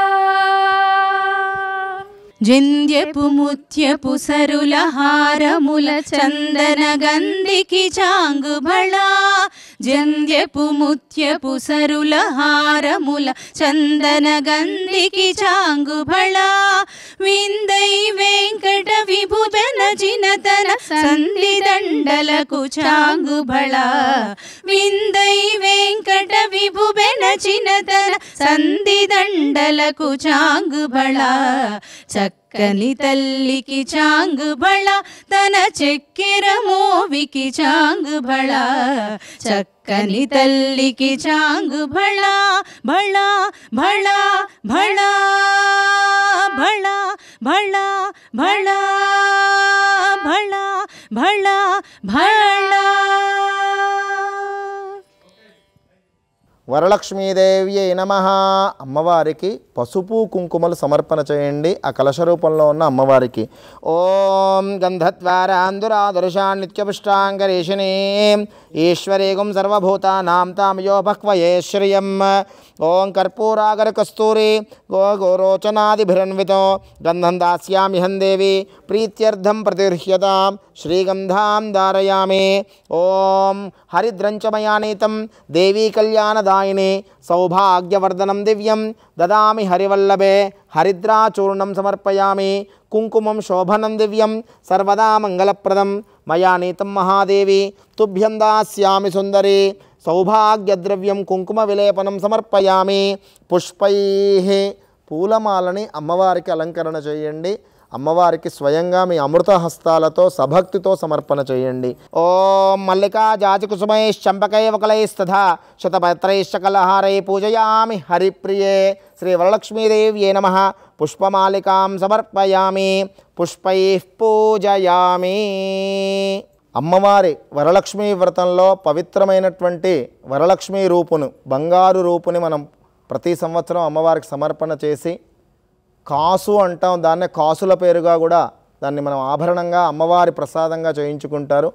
జంధ్యపు ముత్యపు సరుల హారముల చందన గంధికి చాంగుభళా. జంధ్యపు ముత్యపు సరుల హారముల చందన గంధికి చాంగుభళా. విందై వెంకట విభుదన జినతన సంధి దండలకు చాంగుభళా. విందై వెంకట విభుబెన చినతన సంధి దండలకు చాంగుభళా. చక్కని తల్లికి చాంగుభళా తన చక్కెర మోవికి చాంగుభళా. చక్కని తల్లికి చాంగుభళా. భళా భళా భళా భళా భళా భళా భళా భళా భళా. వరలక్ష్మీదేవ్యై నమః. అమ్మవారికి పసుపు కుంకుమలు సమర్పణ చేయండి ఆ కలశ రూపంలో ఉన్న అమ్మవారికి. ఓం గంధద్వారాందురాదర్శాన్ నిత్యపుష్టాంగరేషిణీ ఈశ్వరీగుం సర్వభూతానాం తామయో భక్వయే శ్రియం. ఓం కర్పూరాగర కస్తూరి గోరోచనాదిభిరన్వితో గంధం దాస్యామ్యహం దేవి ప్రీత్యర్థం ప్రతిగృహ్యతాం శ్రీగంధాం ధారయామి. ఓం హరిద్రంచమయానీతం దేవీ కళ్యాణదాయిని సౌభాగ్యవర్ధనం దివ్యం దదామి హరివల్లభే హరిద్రాచూర్ణం సమర్పయామి. కుంకుమం శోభనం దివ్యం సర్వదా మంగళప్రదం మయా నీతం మహాదేవి తుభ్యం దాస్యామి సుందరి. సౌభాగ్యద్రవ్యం కుంకుమ విలేపనం సమర్పయామి. పుష్పై పూలమాలని అమ్మవారికి అలంకరణ చేయండి. అమ్మవారికి స్వయంగా మీ అమృత హస్తాలతో సభక్తితో సమర్పణ చేయండి. ఓం మల్లికా జాజికుసుమైశ్చంపకైవకలైస్తథా శతపత్రైశ్చకలహారై పూజయామి హరిప్రియే శ్రీ వరలక్ష్మీదేవ్యే నమః. పుష్పమాలికాం సమర్పయామి, పుష్పైః పూజయామి. అమ్మవారి వరలక్ష్మీ వ్రతంలో పవిత్రమైనటువంటి వరలక్ష్మీ రూపును, బంగారు రూపుని మనం ప్రతి సంవత్సరం అమ్మవారికి సమర్పణ చేసి, కాసు అంటాం, దాన్నే కాసుల పేరుగా కూడా దాన్ని మనం ఆభరణంగా అమ్మవారి ప్రసాదంగా చేయించుకుంటారు.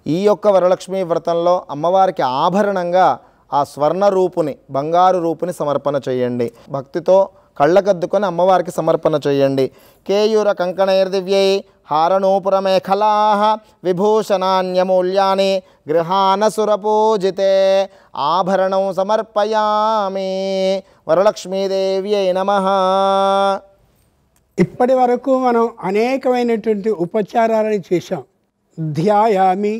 ఈ యొక్క వరలక్ష్మీ వ్రతంలో అమ్మవారికి ఆభరణంగా ఆ స్వర్ణ రూపుని, బంగారు రూపుని సమర్పణ చేయండి. భక్తితో కళ్ళకద్దుకొని అమ్మవారికి సమర్పణ చేయండి. కేయూర కంకణైర్దివ్యై హారనూపురమేఖలా విభూషణాన్యమూల్యాని గృహాన సురపూజితే ఆభరణం సమర్పయామి. వరలక్ష్మీదేవ్యై నమః. ఇప్పటి వరకు మనం అనేకమైనటువంటి ఉపచారాలను చేశాం. ధ్యాయామి,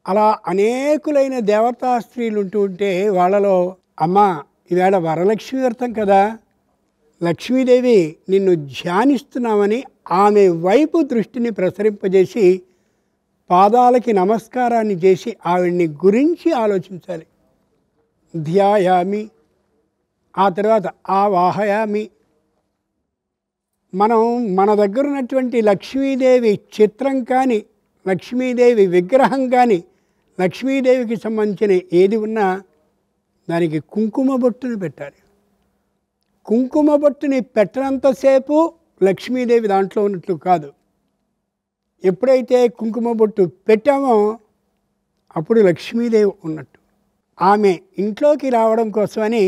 అలా అనేకులైన దేవతా స్త్రీలు ఉంటూ ఉంటే వాళ్ళలో అమ్మ ఈవేళ వరలక్ష్మి వ్రతం కదా, లక్ష్మీదేవి నిన్ను ధ్యానిస్తున్నామని ఆమె వైపు దృష్టిని ప్రసరింపజేసి పాదాలకి నమస్కారాన్ని చేసి ఆవిడ్ని గురించి ఆలోచించాలి. ధ్యాయామి, ఆ తర్వాత ఆవాహయామి. మనం మన దగ్గర ఉన్నటువంటి లక్ష్మీదేవి చిత్రం కానీ, లక్ష్మీదేవి విగ్రహం కానీ, లక్ష్మీదేవికి సంబంధించిన ఏది ఉన్నా దానికి కుంకుమ బొట్టుని పెట్టాలి. కుంకుమ బొట్టుని పెట్టనంతసేపు లక్ష్మీదేవి దాంట్లో ఉన్నట్లు కాదు. ఎప్పుడైతే కుంకుమ బొట్టు పెట్టామో అప్పుడు లక్ష్మీదేవి ఉన్నట్టు. ఆమె ఇంట్లోకి రావడం కోసమని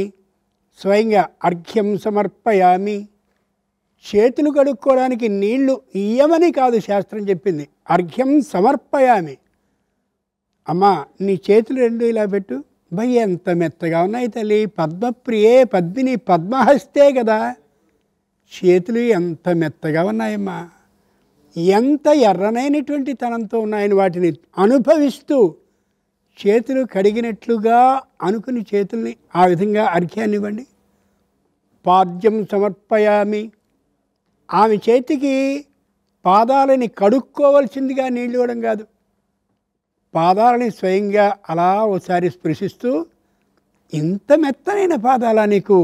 స్వయంగా అర్ఘ్యం సమర్పయామి. చేతులు కడుక్కోవడానికి నీళ్లు ఇయ్యమని కాదు శాస్త్రం చెప్పింది, అర్ఘ్యం సమర్పయామి. అమ్మా నీ చేతులు రెండు ఇలా పెట్టు. భయ్ ఎంత మెత్తగా ఉన్నాయి తల్లి, పద్మప్రియే పద్మిని పద్మహస్తే కదా, చేతులు ఎంత మెత్తగా ఉన్నాయమ్మా, ఎంత ఎర్రనైనటువంటి తనంతో ఉన్నాయని వాటిని అనుభవిస్తూ చేతులు కడిగినట్లుగా అనుకుని చేతుల్ని ఆ విధంగా అర్ఘ్యాన్ని ఇవ్వండి. పాద్యం సమర్పయామి. ఆమె చేతికి పాదాలని కడుక్కోవలసిందిగా నీళ్ళు ఇవ్వడం కాదు, పాదాలని స్వయంగా అలా ఒకసారి స్పృశిస్తూ, ఇంత మెత్తనైన పాదాలా నీకు,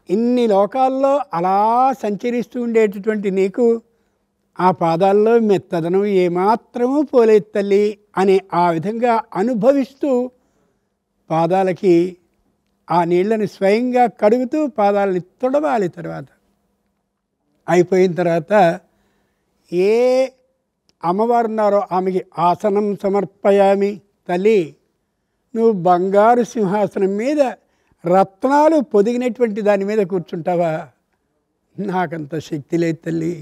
ఇన్ని లోకాల్లో అలా సంచరిస్తూ ఉండేటటువంటి నీకు ఆ పాదాల్లో మెత్తదనం ఏమాత్రమూ పోలేదు తల్లి అని ఆ విధంగా అనుభవిస్తూ పాదాలకి ఆ నీళ్ళని స్వయంగా కడుగుతూ పాదాలని తుడవాలి. తర్వాత అయిపోయిన తర్వాత ఏ అమ్మవారు ఉన్నారో ఆమెకి ఆసనం సమర్పయామి. తల్లి నువ్వు బంగారు సింహాసనం మీద రత్నాలు పొదిగినటువంటి దాని మీద కూర్చుంటావా, నాకంత శక్తి లేదు తల్లి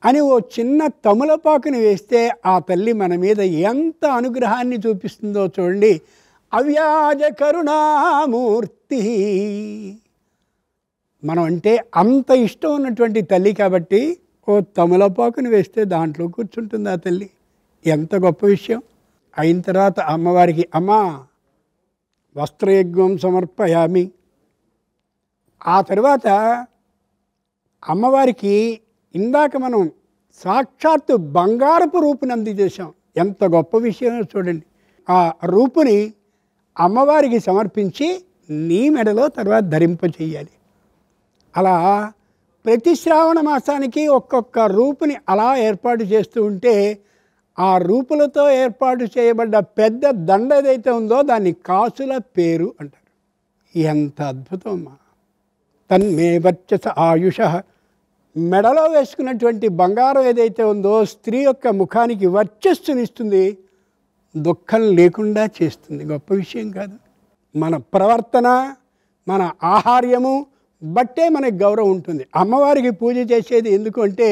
అని ఓ చిన్న తమలపాకుని వేస్తే ఆ తల్లి మన మీద ఎంత అనుగ్రహాన్ని చూపిస్తుందో చూడండి. అవ్యాజ కరుణామూర్తి. మనం అంటే అంత ఇష్టం ఉన్నటువంటి తల్లి కాబట్టి ఓ తమలపాకుని వేస్తే దాంట్లో కూర్చుంటుంది ఆ తల్లి. ఎంత గొప్ప విషయం. అయిన తర్వాత అమ్మవారికి అమ్మా వస్త్రయజ్ఞం సమర్పయామి. ఆ తర్వాత అమ్మవారికి ఇందాక మనం సాక్షాత్తు బంగారపు రూపుని అందజేశాం. ఎంత గొప్ప విషయం చూడండి. ఆ రూపుని అమ్మవారికి సమర్పించి నీ మెడలో తర్వాత ధరింపచేయాలి. అలా ప్రతి శ్రావణ మాసానికి ఒక్కొక్క రూపుని అలా ఏర్పాటు చేస్తూ ఉంటే ఆ రూపులతో ఏర్పాటు చేయబడ్డ పెద్ద దండ ఏదైతే ఉందో దాన్ని కాసుల పేరు అంటారు. ఎంత అద్భుతం అమ్మా. తన్మే వర్చస ఆయుష. మెడలో వేసుకున్నటువంటి బంగారం ఏదైతే ఉందో స్త్రీ యొక్క ముఖానికి వర్చస్సునిస్తుంది, దుఃఖం లేకుండా చేస్తుంది. గొప్ప విషయం కాదు. మన ప్రవర్తన, మన ఆహార్యము బట్టే మనకు గౌరవం ఉంటుంది. అమ్మవారికి పూజ చేసేది ఎందుకు అంటే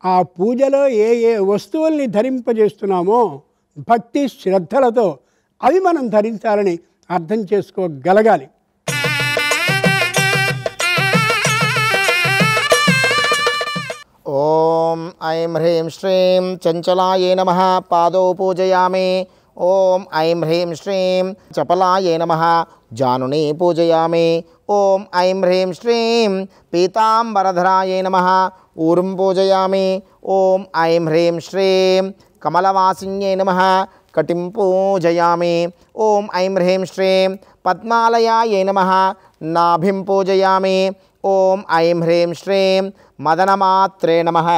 ఆ పూజలో ఏ ఏ వస్తువుల్ని ధరింపజేస్తున్నామో భక్తి శ్రద్ధలతో అవి మనం ధరించాలని అర్థం చేసుకోగలగాలి. ఓం ఐం హ్రీం శ్రీం చంచలాయే నమః. పాదౌ పూజయామి. ఓం ఐం హ్రీం శ్రీం చపలాయే నమః. జానుని పూజయామి. ఓం ఐం హ్రీం శ్రీం పీతాంబరధరాయై నమః ఊరుం పూజయామి. ఓం ఐం హ్రీం శ్రీం కమలవాసిన్యై నమః కటిం పూజయామి. ఓం ఐం హ్రీం శ్రీం పద్మాలయాయై నమః నాభిం పూజయామి. ఓం ఐం హ్రీం శ్రీం మదనమాత్రే నమః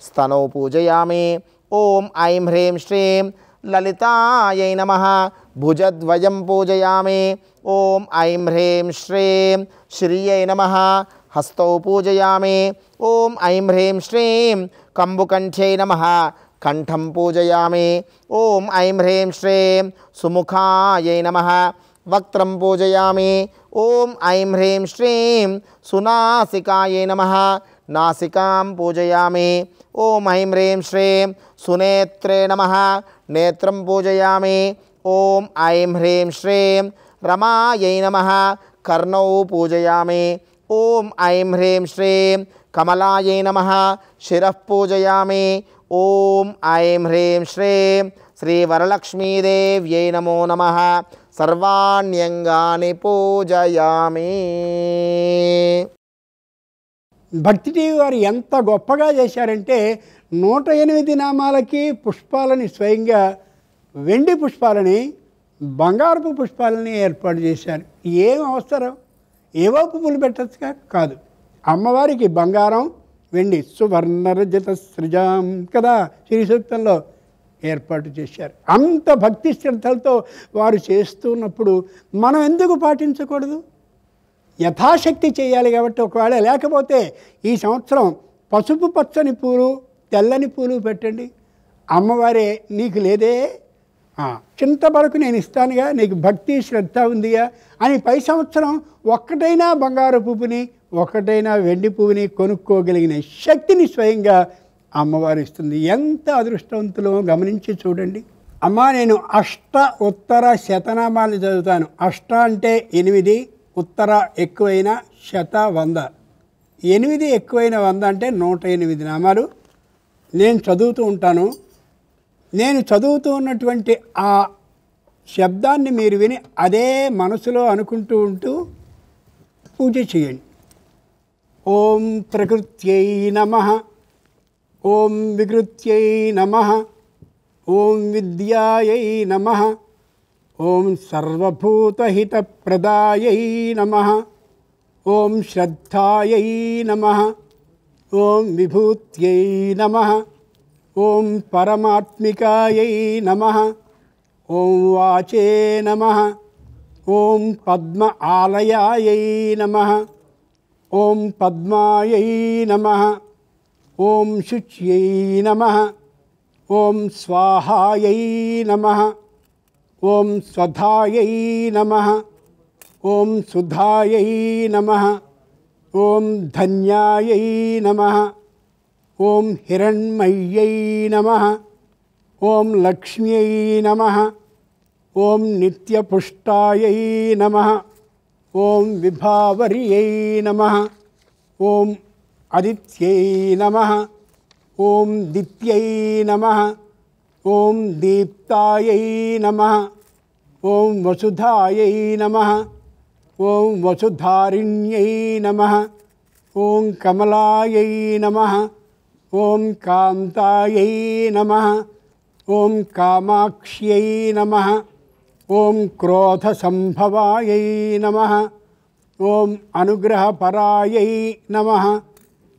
స్తనౌ పూజయామి. ఓం ఐం హ్రీం శ్రీం లలితాయై నమః భుజద్వయం పూజయామి. ఓం ఐం హ్రీం శ్రీం శ్రియై నమః హస్తౌ పూజయామి. ఓం ఐం హ్రీం శ్రీం కంబుకంఠ్యై నమః కంఠం పూజయామి. ఓం ఐం హ్రీం శ్రీం సుముఖాయై నమః వక్త్రం పూజయామి. ఓం ఐం హ్రీం శ్రీం సునాసికాయై నమః నాసికాం పూజయామి. ఓం ఐం హ్రీం శ్రీం సునేత్రే నమః నేత్రం పూజయామి. ఓం ఐం హ్రీం శ్రీం రమాయై నమః కర్ణౌ పూజయామి. ఓం ఐం హ్రీం శ్రీం కమలాయై నమః శిరః పూజయామి. ఓం ఐం హ్రీం శ్రీం శ్రీ వరలక్ష్మీదేవ్యై నమో నమః సర్వాణ్యంగాని పూజయామి. భక్తి టీవీ వారు ఎంత గొప్పగా చేశారంటే 108 నామాలకి పుష్పాలని స్వయంగా వెండి పుష్పాలని బంగారపు పుష్పాలని ఏర్పాటు చేశారు. ఏం అవసరం? ఏవో పువ్వులు పెట్టచ్చుగా? కాదు. అమ్మవారికి బంగారం వెండి సువర్ణరజత సృజాం కదా శ్రీ సూక్తంలో ఏర్పాటు చేశారు. అంత భక్తి శ్రద్ధలతో వారు చేస్తున్నప్పుడు మనం ఎందుకు పాటించకూడదు? యథాశక్తి చేయాలి. కాబట్టి ఒకవేళ లేకపోతే ఈ సంవత్సరం పసుపు పచ్చని పూలు తెల్లని పూలు పెట్టండి. అమ్మవారే నీకు లేదే చింతపరకు నేను ఇస్తానుగా, నీకు భక్తి శ్రద్ధ ఉందిగా అని పై సంవత్సరం ఒక్కటైనా బంగారు పువ్వుని ఒక్కటైనా వెండి పువ్వుని కొనుక్కోగలిగిన శక్తిని స్వయంగా అమ్మవారు ఇస్తుంది. ఎంత అదృష్టవంతులో గమనించి చూడండి. అమ్మ నేను అష్ట ఉత్తర శతనామాలు చదువుతాను. అష్ట అంటే 8, ఉత్తర ఎక్కువైన శత 100, 8 ఎక్కువైన 100 అంటే 108 నామాలు నేను చదువుతూ ఉంటాను. నేను చదువుతూ ఉన్నటువంటి ఆ శబ్దాన్ని మీరు విని అదే మనసులో అనుకుంటూ ఉంటూ పూజ చేయండి. ఓం ప్రకృత్యై నమః, ఓం వికృత్యై నమః, ఓం విద్యాయై నమః, ఓం సర్వభూతహితప్రదాయై నమః, ఓం శ్రద్ధాయై నమః, ఓం విభూత్యై నమః, ఓం పరమాత్మికాయై నమః, ఓం వాచే నమః, ఓం పద్మ ఆలయాయై నమః, ఓం పద్మాయై నమః, ఓం శుచ్యై నమః, ఓం స్వాహాయై నమః, ఓం స్వధాయై నమః, ఓం సుధాయై నమః, ఓం ధన్యాయై నమః, ఓం హిరణ్మయ్యై నమః, ఓం లక్ష్మ్యై నమః, ఓం నిత్యపుష్టాయై నమః, ఓం విభావర్యై నమః, ఓం ఆదిత్యై నమః, ఓం దిత్యై నమః, ఓం దీప్తాయై నమః, ఓం వసుధాయై నమః, ఓం వసుధారిణ్యై నమః, ఓం కమలాయై నమః, ఓం కాంతాయై నమః, ఓం కామాక్ష్యై నమః, ఓం క్రోధసంభవాయై నమః, ఓం అనుగ్రహపరాయై నమః,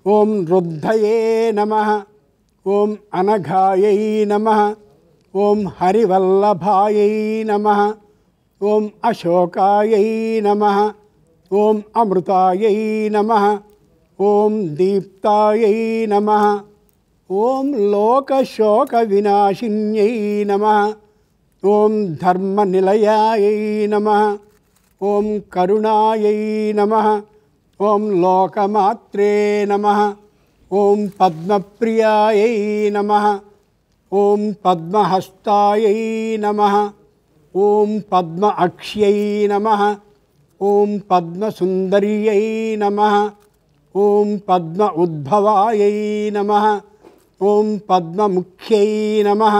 ఓం రుద్ధయే నమః, ఓం అనఘాయై నమః, ఓం హరివల్లభాయై నమః, ఓం అశోకాయై నమః, ఓం అమృతాయై నమః, ఓం దీప్తాయై నమః, ఓం లోకశోక వినాశిన్యై నమః, ఓం ధర్మనిలయాయై నమః, ఓం కరుణాయై నమః, ఓం లోకమాత్రే నమః, ఓం పద్మప్రియాయై నమః, ఓం పద్మహస్తాయై నమః, ఓం పద్మ అక్ష్యై నమః, ఓం పద్మసుందర్యై నమః, ఓం పద్మ ఉద్భవాయై నమః, ఓం పద్మముఖ్యై నమః,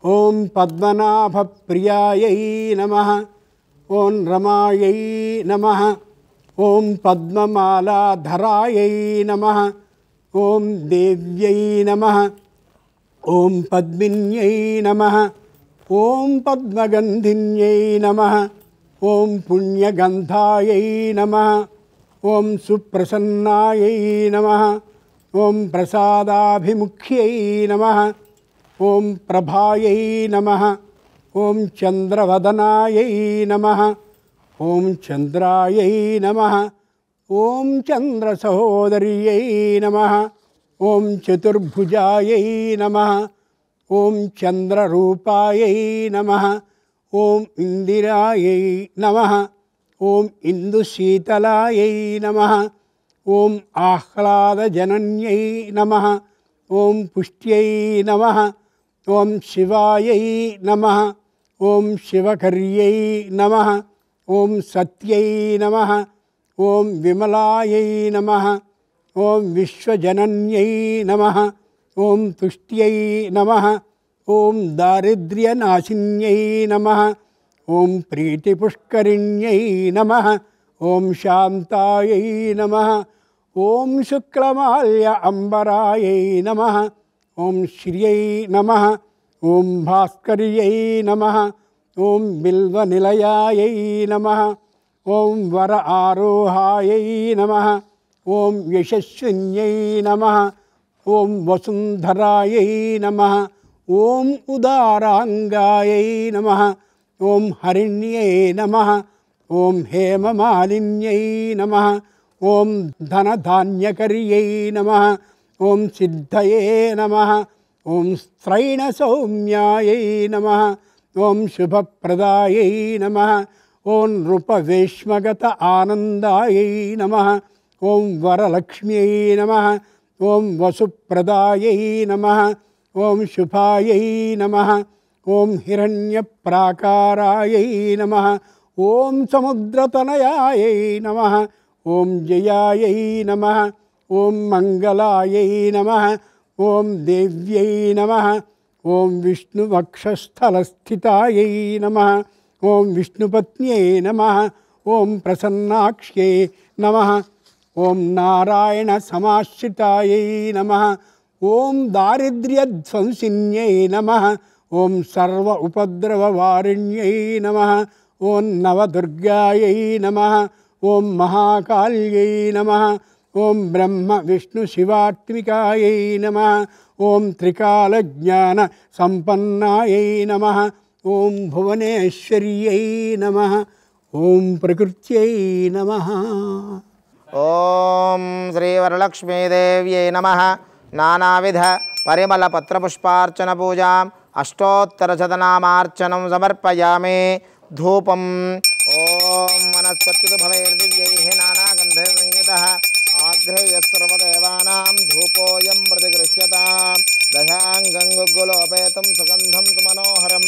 ఓం పద్మనాభప్రియాయై నమః, ఓం రమాయై నమః, ఓం పద్మమాలాధరాయై నమః. ఓం దేవ్యై నమః. ఓం పద్మిన్యై నమః. ఓం పద్మగంధిన్యై నమః. ఓం పుణ్యగంధాయై నమః. ఓం సుప్రసన్నాయై నమః. ఓం ప్రసాదాభిముఖ్యై నమః. ఓం ప్రభాయై నమః. ఓం చంద్రవదనాయై నమః. ఓం చంద్రాయై నమః. ఓం చంద్రసహోదర్యై నమః. ఓం చతుర్భుజాయై నమః. ఓం చంద్రరూపాయై నమః. ఓం ఇందిరాయై నమః. ఓం ఇందుశీతలాయై నమః. ఓం ఆహ్లాదజనన్యై నమః. ఓం పుష్ట్యై నమః. ఓం శివాయై నమః. ఓం శివకర్యై నమః. ఓం సత్యై నమః. ఓం విమలాయై నమః. ఓం విశ్వజనన్యై నమః. ఓం తుష్ట్యై నమః. ఓం దారిద్ర్యనాశిన్యై నమః. ఓం ప్రీతిపుష్కరిణ్యై నమః. ఓం శాంతాయై నమః. ఓం శుక్లమాల్య అంబరాయై నమః. ఓం శ్రియై నమః. ఓం భాస్కర్యై నమః. ఓం బిల్వనిలయాయై నమః. ఓం వర ఆరోహాయై నమః. ఓం యశస్విన్యై నమః. ఓం వసుంధరాయై నమః. ఓం ఉదారాంగాయై నమః. ఓం హరిణ్యై నమః. ఓం హేమమాలిన్యై నమః. ఓం ధనధాన్యకర్యై నమః. ఓం సిద్ధయే నమః. ఓం స్త్రైణసౌమ్యాయై నమః. ఓం శుభప్రదాయై నమః. ఓం నృపవేష్మగత ఆనందాయై నమః. ఓం వరలక్ష్మ్యై నమః. ఓం వసుప్రదాయై నమః. ఓం శుభాయై నమః. ఓం హిరణ్యప్రాకారాయై నమః. ఓం సముద్రతనయాయై నమః. ఓం జయాయై నమః. ఓం మంగళాయై నమః. ఓం దేవ్యై నమః. ఓం విష్ణువక్షస్థలస్థితాయై నమః. ఓం విష్ణుపత్న్యై నమః. ఓం ప్రసన్నాక్ష్యై నమః. ఓం నారాయణ సమాశ్రితాయై నమః. ఓం దారిద్ర్యధ్వంసిన్యై నమః. ఓం సర్వ ఉపద్రవవారిణ్యై నమః. ఓం నవదుర్గాయై నమః. ఓం మహాకాళ్యై నమః. ఓం బ్రహ్మ విష్ణు శివాత్మికాయై నమః. ఓం త్రికాలజ్ఞాన సంపన్నాయై నమః. ఓం భువనేశ్వర్యై నమః. ఓం ప్రకృత్యై నమః. ఓం శ్రీ వరలక్ష్మీదేవ్యై నమః. నానావిధ పరిమళపత్రపుష్పార్చన పూజాం అష్టోత్తరశతనామార్చనం సమర్పయామి. ధూపం ఓం వనస్పతితు భవేర్దివ్యైః నానాగంధే సంయుతః ఆగ్రేయ సర్వదేవానాం ధూపోయం ప్రతిగృహ్యతాం. దశాంగం గుగ్గులోపేతం సుగంధం సుమనోహరం.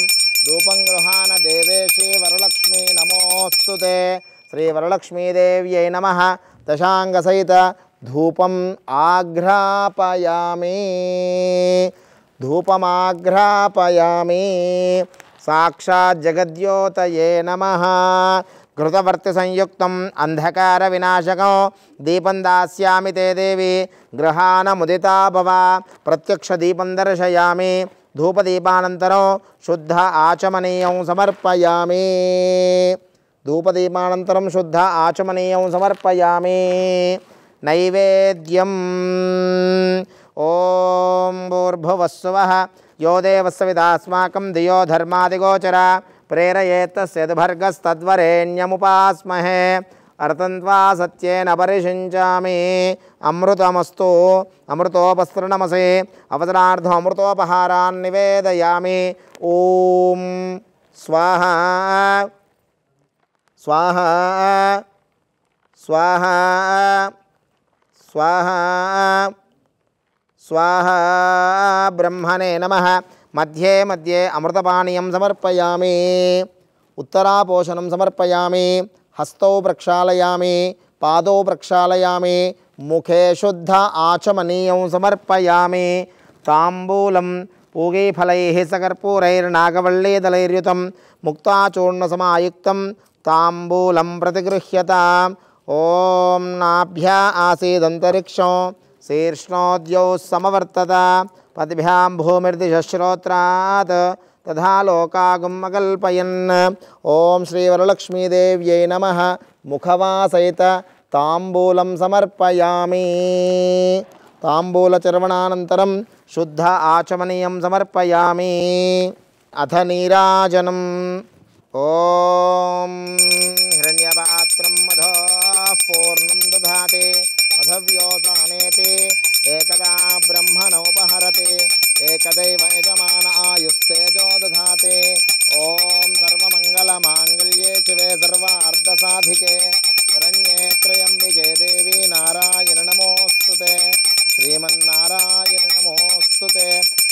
ధూపం గృహాణ దేవేశీ వరలక్ష్మీ నమోస్తుతే. శ్రీ వరలక్ష్మీదేవ్యై నమః. దశాంగసహిత ధూపం ఆఘ్రాపయామి. ధూపమాఘ్రాపయామి. సాక్షాత్ జగద్యోతయే నమః. ఘృతవర్తి సంయుక్తం అంధకార వినాశకం దీపం దాస్యామి తే దేవి గృహాణముదితా భవ. ప్రత్యక్ష దీపం దర్శయామి. ధూపదీపానంతరం శుద్ధ ఆచమనీయం సమర్పయామి. ధూపదీపానంతరం శుద్ధ ఆచమనీయం సమర్పయామి. నైవేద్యం ఓం భూర్భువస్సువః యో దేవస్సవిదాస్మాకం ధియో ధర్మాదిగోచర ప్రేరయేత్తస్యద్భర్గస్తద్వరేణ్యముపాస్మహే. అర్థంత్వా సత్యేన పరిషించామి. అమృతమస్తు అమృతోపస్తృణమసి అవసరార్థం అమృతోపహారాన్ నివేదయామి. ఓం స్వాహ స్వాహ స్వాహ స్వాహ స్వాహ. బ్రహ్మణే నమః. మధ్యే మధ్యే అమృతపానీయం సమర్పయామి. ఉత్తరాపోషణం సమర్పయామి. హస్తౌ ప్రక్షాళయామి. పాదౌ ప్రక్షాళయామి. ముఖే శుద్ధ ఆచమనీయం సమర్పయామి. తాంబూలం పూగీఫలైః సకర్పూరైర్నాగవల్లీదళైర్యుతం ముక్తాచూర్ణసమాయుక్తం తాంబూలం ప్రతిగృహ్యతాం. ఓం నాభ్యా ఆసీదంతరిక్షం శీర్ష్ణోద్యౌ సమవర్తత పద్భ్యాం భూమిర్దిశ్రోత్రాత్ తథా లోకాగుమకల్పయన్. ఓం శ్రీ వరలక్ష్మీదేవ్యై నమః. ముఖవాసయిత తాంబూలం సమర్పయామి. తాంబూలచర్వణానంతరం శుద్ధ ఆచమనీయం సమర్పయామి. అథ నీరాజనం. ఓం హిరణ్యపాత్రం మధో పూర్ణం దధాతే మధవ్యోసానేతే ఏకదా బ్రహ్మణోపహరతే ఏకదైవ యజమాన ఆయుస్తేజో దధాతే. ఓం సర్వమంగళమాంగళ్యే శివే సర్వార్ధసాధికే శరణ్యే త్రయంబికే దేవి నారాయణ నమోస్తుతే. శ్రీమన్నారాయణ నమోస్తుతే.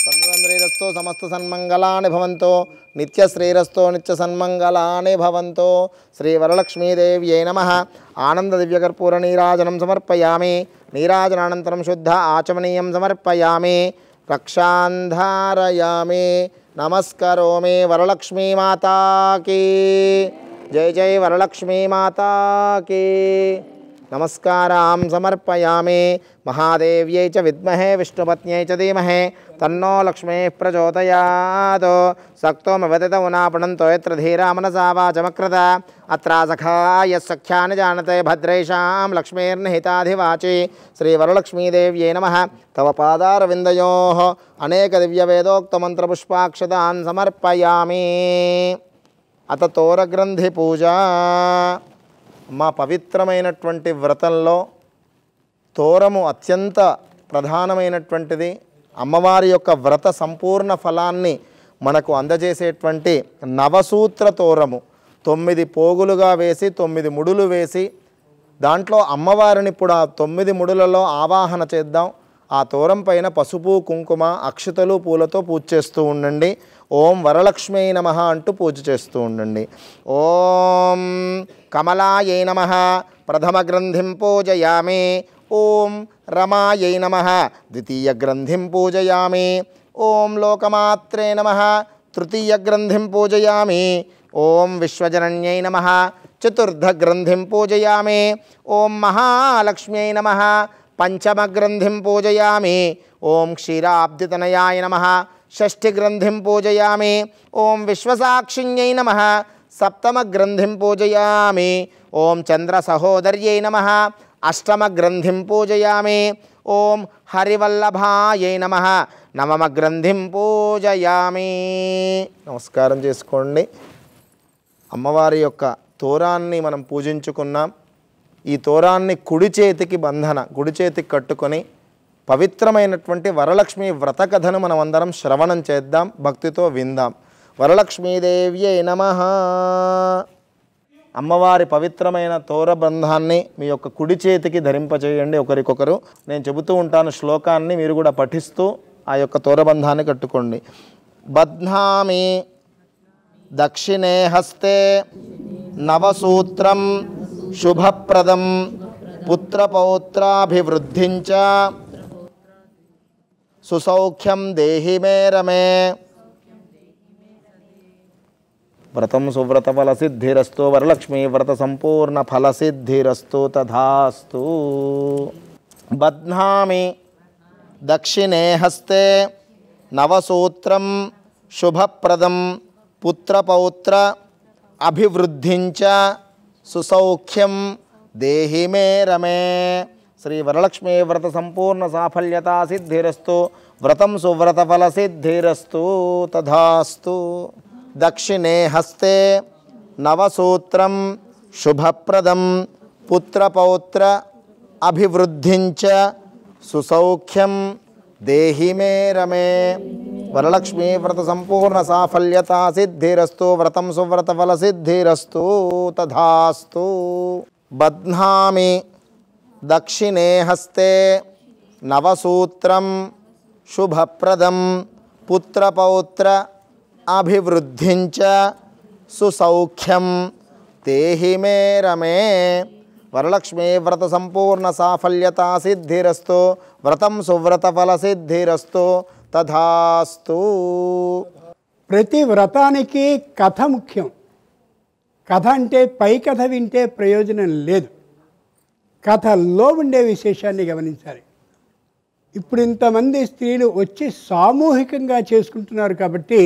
సంతంద్రీరస్తో సమస్త సన్మంగళాని భవంతో నిత్యశ్రీరస్తో నిత్య సన్మంగళాని భవంతో. శ్రీ వరలక్ష్మీదేవ్యై నమః. ఆనంద దివ్యకర్పూర నీరాజనం సమర్పయామి. నీరాజనానంతరం శుద్ధ ఆచమనీయం సమర్పయామి. రక్షాంధారయామి. నమస్కరోమి. వరలక్ష్మీ మాతాకి జై జై. వరలక్ష్మీ మాతాకి నమస్కారాం సమర్పయామి. మహాదేవ్యై చ విద్మహే విష్ణుపత్న్యై చ ధీమహి తన్నో లక్ష్మీః ప్రచోదయాత్. సక్తోమవతిత ఉనాపణంతో యత్ర ధీరా మనసా వాచమక్రత అత్రా సఖాయ సఖ్యాని జానతే భద్రైషాం లక్ష్మీర్నిహితాధివాచి. శ్రీ వరలక్ష్మీదేవ్యై నమః. తవ పాదారవిందయోః అనేక దివ్యవేదోక్తమంత్రపుష్పాక్షతాన్ సమర్పయామి. అత తోరగ్రంథి పూజ. మా పవిత్రమైనటువంటి వ్రతంలో తోరము అత్యంత ప్రధానమైనటువంటిది. అమ్మవారి యొక్క వ్రత సంపూర్ణ ఫలాన్ని మనకు అందజేసేటువంటి నవసూత్ర తోరము. 9 పోగులుగా వేసి 9 ముడులు వేసి దాంట్లో అమ్మవారిని ఇప్పుడు ఆ 9 ముడులలో ఆవాహన చేద్దాం. ఆ తోరం పైన పసుపు కుంకుమ అక్షతలు పూలతో పూజ చేస్తూ ఉండండి. ఓం వరలక్ష్మీ నమః అంటూ పూజ చేస్తూ ఉండండి. ఓం కమలాయై నమః. ప్రథమ గ్రంథిం పూజయామి. ఓం రమాయై నమః. ద్వితీయ గ్రంథిం పూజయామి. ఓం లోకమాత్రే నమః. తృతీయ గ్రంథిం పూజయామి. ఓం విశ్వజనన్యై నమః. చతుర్థ గ్రంథిం పూజయామి. ఓం మహాలక్ష్మ్యై నమః. పంచమ గ్రంథిం పూజయామి. ఓం క్షీరాబ్దితనయాయ నమః. షష్ఠి గ్రంథిం పూజయామి. ఓం విశ్వసాక్షిణ్యై నమః. సప్తమ గ్రంథిం పూజయామి. ఓం చంద్ర సహోదర్యై నమః. అష్టమ గ్రంథిం పూజయామి. ఓం హరివల్లభాయై నమః. నవమ గ్రంథిం పూజయామి. నమస్కారం చేసుకోండి. అమ్మవారి యొక్క తోరాన్ని మనం పూజించుకున్నాం. ఈ తోరాన్ని కుడి చేతికి బంధన, కుడి చేతికి కట్టుకొని పవిత్రమైనటువంటి వరలక్ష్మి వ్రత కథను మనం అందరం శ్రవణం చేద్దాం, భక్తితో విందాం. వరలక్ష్మీదేవ్యై నమః. అమ్మవారి పవిత్రమైన తోర బంధాన్ని మీ యొక్క కుడి చేతికి ధరింపచేయండి ఒకరికొకరు. నేను చెబుతూ ఉంటాను శ్లోకాన్ని, మీరు కూడా పఠిస్తూ ఆ యొక్క తోరబంధాన్ని కట్టుకోండి. బధ్నామి దక్షిణే హస్తే నవసూత్రం శుభప్రదం పుత్రపౌత్రాభివృద్ధించ సుసౌఖ్యం దేహి మే రమే. వ్రతం సువ్రత ఫలసిద్ధిరస్తు. వరలక్ష్మీ వ్రత సంపూర్ణ ఫలసిద్ధిరస్తు. తథాస్తు. బధ్నామి దక్షిణే హస్తే నవసూత్రం శుభప్రదం పుత్రపౌత్ర అభివృద్ధించ సుసౌఖ్యం దేహి మే రమే. శ్రీ వరలక్ష్మీ వ్రత సంపూర్ణ సాఫల్యతా సిద్ధిరస్తు. వ్రతం సువ్రత ఫలసిద్ధిరస్తు. తథాస్తు. దక్షిణే హస్తే నవసూత్రం శుభప్రదం పుత్రపౌత్ర అభివృద్ధించ సుసౌఖ్యం దేహి మే రమే. వరలక్ష్మీ వ్రత సంపూర్ణ సాఫల్యతా సిద్ధిరస్తు. వ్రతం సువ్రత ఫలసిద్ధిరస్తు. తథాస్తు. బధ్నామి దక్షిణే హస్తే నవసూత్రం శుభప్రదం పుత్రపౌత్ర అభివృద్ధించ సుసౌఖ్యం దేహి మే రమే. వరలక్ష్మీ వ్రత సంపూర్ణ సాఫల్యతా సిద్ధిరస్తు. వ్రతం సువ్రత ఫలసిద్ధిరస్తు. తథాస్తు. ప్రతి వ్రతానికి కథ ముఖ్యం. కథ అంటే పై కథ వింటే ప్రయోజనం లేదు. కథల్లో ఉండే విశేషాన్ని గమనించాలి. ఇప్పుడు ఇంతమంది స్త్రీలు వచ్చి సామూహికంగా చేసుకుంటున్నారు కాబట్టి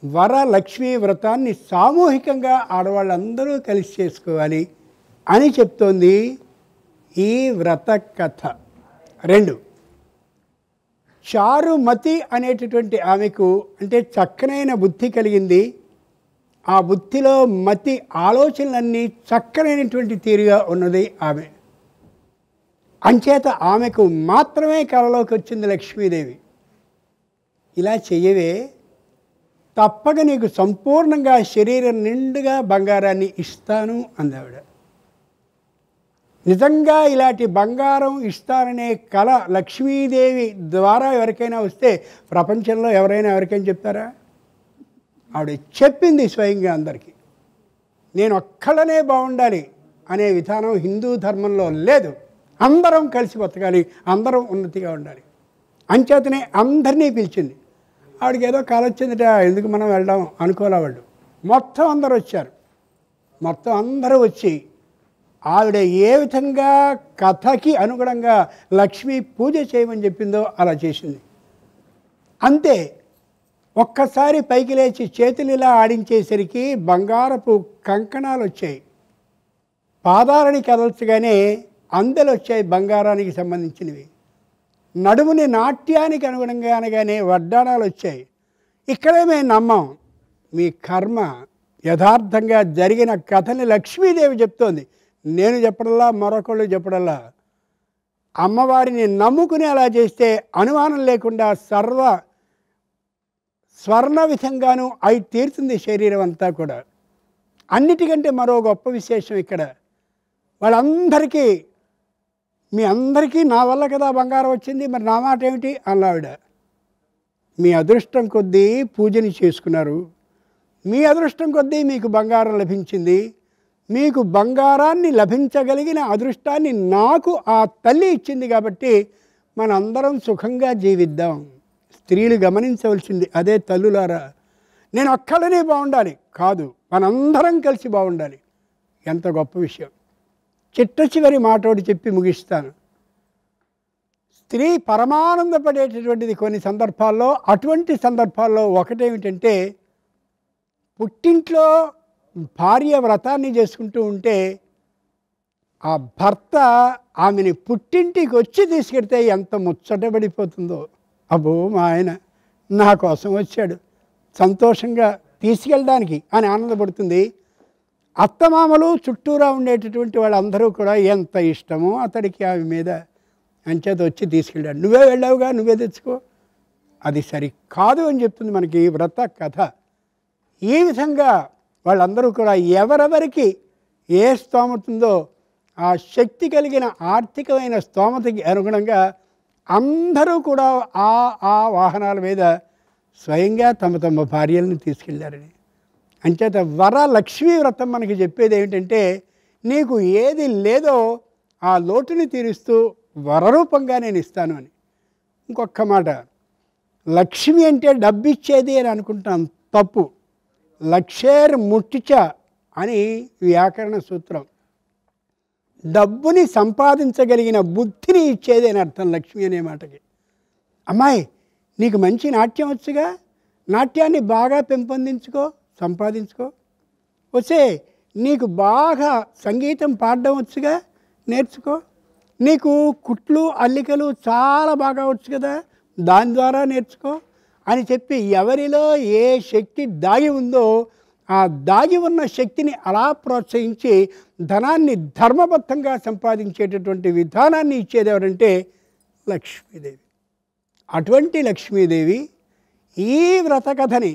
వరలక్ష్మీ వ్రతాన్ని సామూహికంగా ఆడవాళ్ళందరూ కలిసి చేసుకోవాలి అని చెప్తోంది ఈ వ్రత కథ. 2, చారుమతి అనేటటువంటి ఆమెకు అంటే చక్కనైన బుద్ధి కలిగింది. ఆ బుద్ధిలో మతి ఆలోచనలన్నీ చక్కనైనటువంటి తీరుగా ఉన్నది ఆమె. అంచేత ఆమెకు మాత్రమే కలలోకి వచ్చింది లక్ష్మీదేవి. ఇలా చెయ్యవే, తప్పక నీకు సంపూర్ణంగా శరీరం నిండుగా బంగారాన్ని ఇస్తాను అందావిడ. నిజంగా ఇలాంటి బంగారం ఇస్తాననే కళ లక్ష్మీదేవి ద్వారా ఎవరికైనా వస్తే ప్రపంచంలో ఎవరికైనా చెప్తారా? ఆవిడ చెప్పింది స్వయంగా అందరికీ. నేను ఒక్కళ్ళనే బాగుండాలి అనే విధానం హిందూ ధర్మంలో లేదు. అందరం కలిసి బతకాలి, అందరం ఉన్నతిగా ఉండాలి. అంచేతనే అందరినీ పిలిచింది. ఆవిడకి ఏదో కాలు వచ్చిందిట, ఎందుకు మనం వెళ్దాం అనుకోలే. వాళ్ళు మొత్తం అందరూ వచ్చారు. మొత్తం అందరూ వచ్చి ఆవిడ ఏ విధంగా కథకి అనుగుణంగా లక్ష్మీ పూజ చేయమని చెప్పిందో అలా చేసింది. అంతే, ఒక్కసారి పైకి లేచి చేతులు ఇలా ఆడించేసరికి బంగారపు కంకణాలు వచ్చాయి. పాదాలని కదల్చగానే అందెలు వచ్చాయి బంగారానికి సంబంధించినవి. నడుముని నాట్యానికి అనుగుణంగా అనగానే వడ్డాణాలు వచ్చాయి. ఇక్కడే మేము నమ్మం, మీ కర్మ యథార్థంగా జరిగిన కథని లక్ష్మీదేవి చెప్తోంది. నేను చెప్పడల్లా, మరొకళ్ళు చెప్పడల్లా. అమ్మవారిని నమ్ముకుని అలా చేస్తే అనుమానం లేకుండా స్వర్ణ విధంగాను అయి తీరుతుంది శరీరం అంతా కూడా. అన్నిటికంటే మరో గొప్ప విశేషం ఇక్కడ, వాళ్ళందరికీ మీ అందరికీ నా వల్ల కదా బంగారం వచ్చింది, మరి నా మాట ఏమిటి అన్నావిడ. మీ అదృష్టం కొద్దీ పూజని చేసుకున్నారు, మీ అదృష్టం కొద్దీ మీకు బంగారం లభించింది. మీకు బంగారాన్ని లభించగలిగిన అదృష్టాన్ని నాకు ఆ తల్లి ఇచ్చింది కాబట్టి మనందరం సుఖంగా జీవిద్దాం. స్త్రీలు గమనించవలసింది అదే. తల్లులారా, నేను ఒక్కళ్ళనే బాగుండాలి కాదు, మనందరం కలిసి బాగుండాలి. ఎంత గొప్ప విషయం. చిట్ట చివరి మాటోడి చెప్పి ముగిస్తాను. స్త్రీ పరమానందపడేటటువంటిది కొన్ని సందర్భాల్లో. అటువంటి సందర్భాల్లో ఒకటేమిటంటే, పుట్టింట్లో భార్య వ్రతాన్ని చేసుకుంటూ ఉంటే ఆ భర్త ఆమెని పుట్టింటికి వచ్చి తీసుకెడితే ఎంత ముచ్చటపడిపోతుందో. అబ్బో, మా ఆయన నా కోసం వచ్చాడు, సంతోషంగా తీసుకెళ్ళడానికి అని ఆనందపడుతుంది. అత్తమామలు చుట్టూరా ఉండేటటువంటి వాళ్ళందరూ కూడా ఎంత ఇష్టమో అతడికి ఆమె మీద, అంచేత వచ్చి తీసుకెళ్ళాడు. నువ్వే వెళ్ళావుగా, నువ్వే తెచ్చుకో, అది సరి కాదు అని చెప్తుంది మనకి వ్రత కథ. ఈ విధంగా వాళ్ళందరూ కూడా ఎవరెవరికి ఏ స్తోమత ఉందో ఆ శక్తి కలిగిన ఆర్థికమైన స్తోమతకి అనుగుణంగా అందరూ కూడా ఆ వాహనాల మీద స్వయంగా తమ తమ భార్యలను తీసుకెళ్ళారని. అంచేత వరలక్ష్మీ వ్రతం మనకి చెప్పేది ఏమిటంటే, నీకు ఏది లేదో ఆ లోటుని తీరుస్తూ వరరూపంగా నేను ఇస్తాను అని. ఇంకొక మాట, లక్ష్మి అంటే డబ్బిచ్చేది అని అనుకుంటాం, తప్పు. లక్షేర్ ముట్టిచ అని వ్యాకరణ సూత్రం. డబ్బుని సంపాదించగలిగిన బుద్ధిని ఇచ్చేది అని అర్థం లక్ష్మి అనే మాటకి. అమ్మాయి, నీకు మంచి నాట్యం వచ్చుగా, నాట్యాన్ని బాగా పెంపొందించుకో, సంపాదించుకో. వచ్చే, నీకు బాగా సంగీతం పాడడం వచ్చుగా, నేర్చుకో. నీకు కుట్లు అల్లికలు చాలా బాగా వచ్చు కదా, దాని ద్వారా నేర్చుకో అని చెప్పి ఎవరిలో ఏ శక్తి దాగి ఉందో ఆ దాగి ఉన్న శక్తిని అలా ప్రోత్సహించి ధనాన్ని ధర్మబద్ధంగా సంపాదించేటటువంటి విధానాన్ని ఇచ్చేది ఎవరంటే లక్ష్మీదేవి. అటువంటి లక్ష్మీదేవి ఈ వ్రత కథని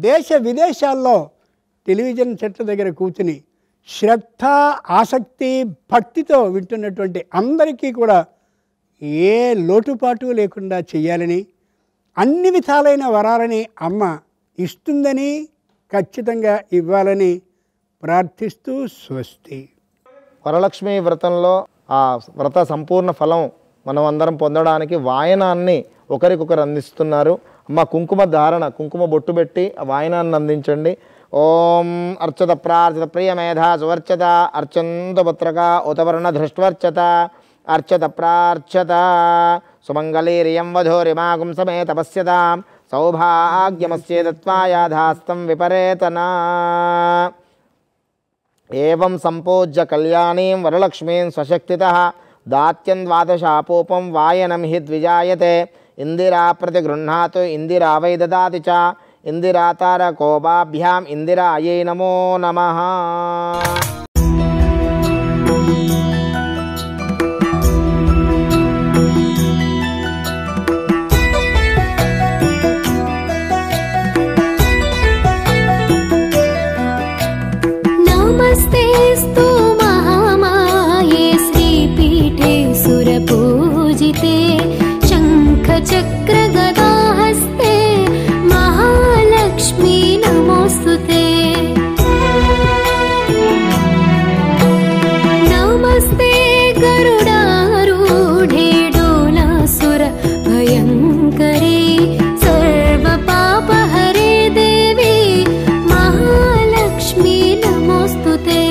దేశ విదేశాల్లో టెలివిజన్ చెట్ల దగ్గర కూర్చుని శ్రద్ధ, ఆసక్తి, భక్తితో వింటున్నటువంటి అందరికీ కూడా ఏ లోటుపాటు లేకుండా చెయ్యాలని, అన్ని విధాలైన వరాలని అమ్మ ఇస్తుందని, ఖచ్చితంగా ఇవ్వాలని ప్రార్థిస్తూ స్వస్తి. వరలక్ష్మి వ్రతంలో ఆ వ్రత సంపూర్ణ ఫలం మనం అందరం పొందడానికి వాయనాన్ని ఒకరికొకరు అందిస్తున్నారు. అమ్మ కుంకుమ ధారణ, కుంకుమ బొట్టు పెట్టి ఆ వాయనాన్ని అందించండి. ఓం అర్చత ప్రార్థత ప్రియమేధా సువర్చత అర్చంతు పుత్రకా ఉతవర్ణధృష్ట్వర్చత అర్చత ప్రార్చత సుమంగళీరియం వధూరిమాగుం సమే తపస్యతాం సౌభాగ్యమస్యేదత్వాయాధాస్తం విపరేతనా ఏవం సంపూజ్య కళ్యాణీం వరలక్ష్మీం స్వశక్తితః దాత్యం ద్వాదశాపూపం వాయనం హి ద్విజాయతే ఇందిరా ప్రతిగృహ్ణాతు ఇందిరా వై దదాతి చ ఇందిరా తారకోపాభ్యాం ఇందిరాయై నమో నమః. नमस्तेऽस्तु महामाये श्रीपीठे सुरपूजिते शङ्खचक्रगदाहस्ते महालक्ष्मी नमोऽस्तु ते. नमस्ते गरुडारूढे डोलासुरभयङ्करे सर्वपापहरे देवी महालक्ष्मी नमोऽस्तु ते.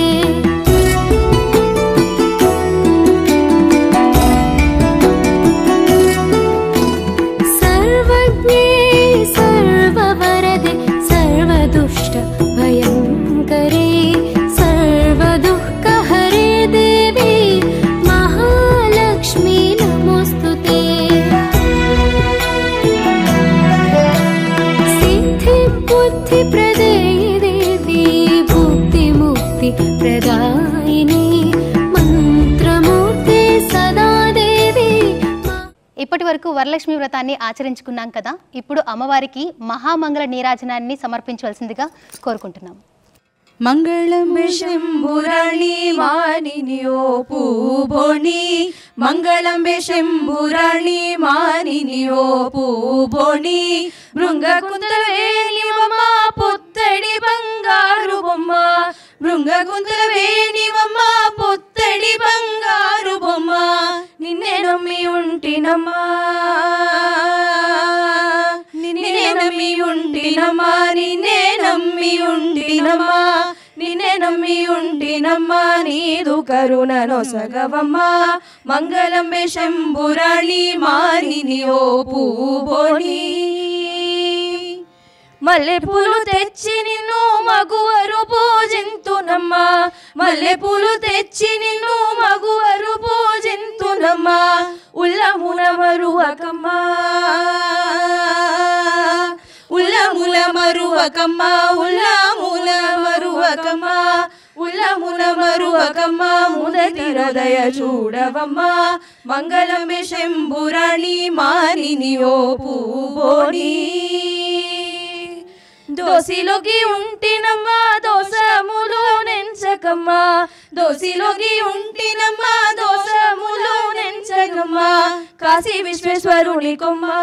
सर्वज्ञे सर्ववरदे सर्वदुष्टभयङ्करे सर्वदुःखहरे देवी महालक्ष्मी नमोऽस्तु ते. सिद्धिबुद्धिप्रदे देवी भुक्तिमुक्तिप्रदायिनी మంత్రమూర్తి సదా దేవి. ఇప్పటి వరకు వరలక్ష్మి వ్రతాన్ని ఆచరించుకున్నాం కదా. ఇప్పుడు అమ్మవారికి మహామంగళ నీరాజనాన్ని సమర్పించవలసిందిగా కోరుకుంటున్నాం. మంగళం శంభురాణి మానినియో పూబోణి మంగళం శంభురాణి మానినియో పూబోణి భృంగకుంతలవేణివమ్మ పుత్తడి బంగారు బొమ్మ భృంగకుంతలవేణివమ్మ పుత్తడి బంగారు బొమ్మ నిన్నే నమ్మి ఉంటినమ్మా నిన్నే నమ్మి ఉంటినమ్మా నిన్నే నమ్మి ఉంటినమ్మా నిన్నే నమ్మి ఉంటినమ్మా నీదు కరుణ నొసగవమ్మా మంగళం శంభురాణి మానినియో పూబోణి మల్లెపూలు తెచ్చి నిన్ను మగువరు పూజింతునమ్మా మల్లెపూలు తెచ్చి నిన్ను మగువరు పూజింతునమ్మా ఉల్లమున మరువకమ్మా ఉల్లముల మరువకమ్మా ఉల్లముల మరువకమ్మా ఉల్లముల మరువకమ్మా ముదతి హృదయ చూడవమ్మా మంగళం శంభురాణి మానినియో పూబోణి దోసిలోకి ఉంటినమ్మా దోసములు నెంచకమ్మా దోసిలోకి ఉంటినమ్మా దోసములు నెంచకమ్మా కాశీ విశ్వేశ్వరుని కొమ్మా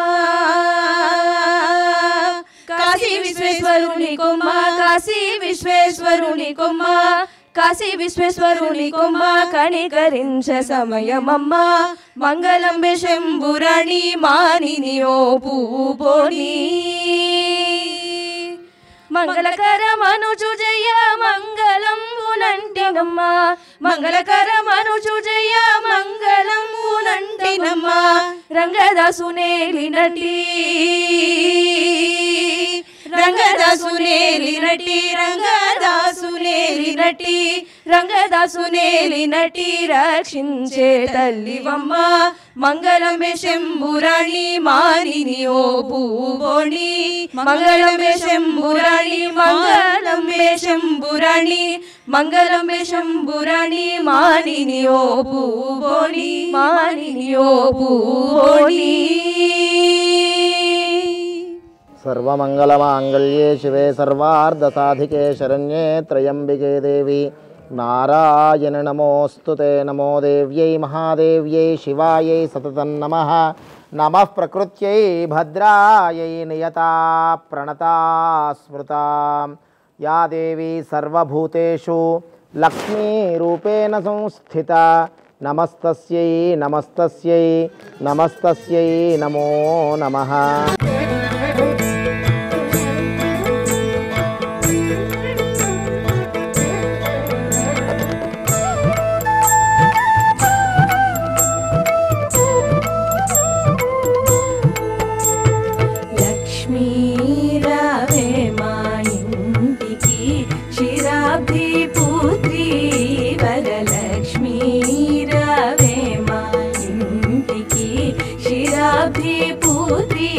కాశీ విశ్వేశ్వరుని కొమ్మా కాశీ విశ్వేశ్వరుని కొమ్మా కాశీ విశ్వేశ్వరుని కొమ్మ కణికరించ సమయమమ్మా మంగళం శంభురాణి మానినియో పూబోణి మంగళకరమనుచు జయ మంగళంబునంటినమ్మా మంగళకరమనుచు జయ మంగళంబునంటినమ్మా రంగదాసునేలినటి రంగదాసునేలినటి రంగదాసునేలినటి రంగదాసునేలినటి రక్షించే తల్లివమ్మ మంగళం శంభురాణి మానినియో పూబోణి మంగళం శంభురాణి మంగళం శంభురాణి మంగళం శంభురాణి మానినియో పూబోణి మానినియో పూబోణి సర్వమంగళమాంగళ్యే శివే సర్వార్ధసాధికే శరణ్యే త్రయంబికే దేవి నారాయణ నమోస్తుతే నమో దేవ్యై మహాదేవ్యై శివాయై సతతం నమః నమః ప్రకృత్యై భద్రాయై నియతా ప్రణతా స్మృతా యా దేవి సర్వభూతేషు లక్ష్మీరూపేణ సంస్థితా నమస్తస్యై నమస్తస్యై నమస్తస్యై నమో నమః. వరలక్ష్మీ రావే మా ఇంటికి క్షీరాబ్ది పుత్రి వరలక్ష్మీ రావే మా ఇంటికి క్షీరాబ్ది పుత్రి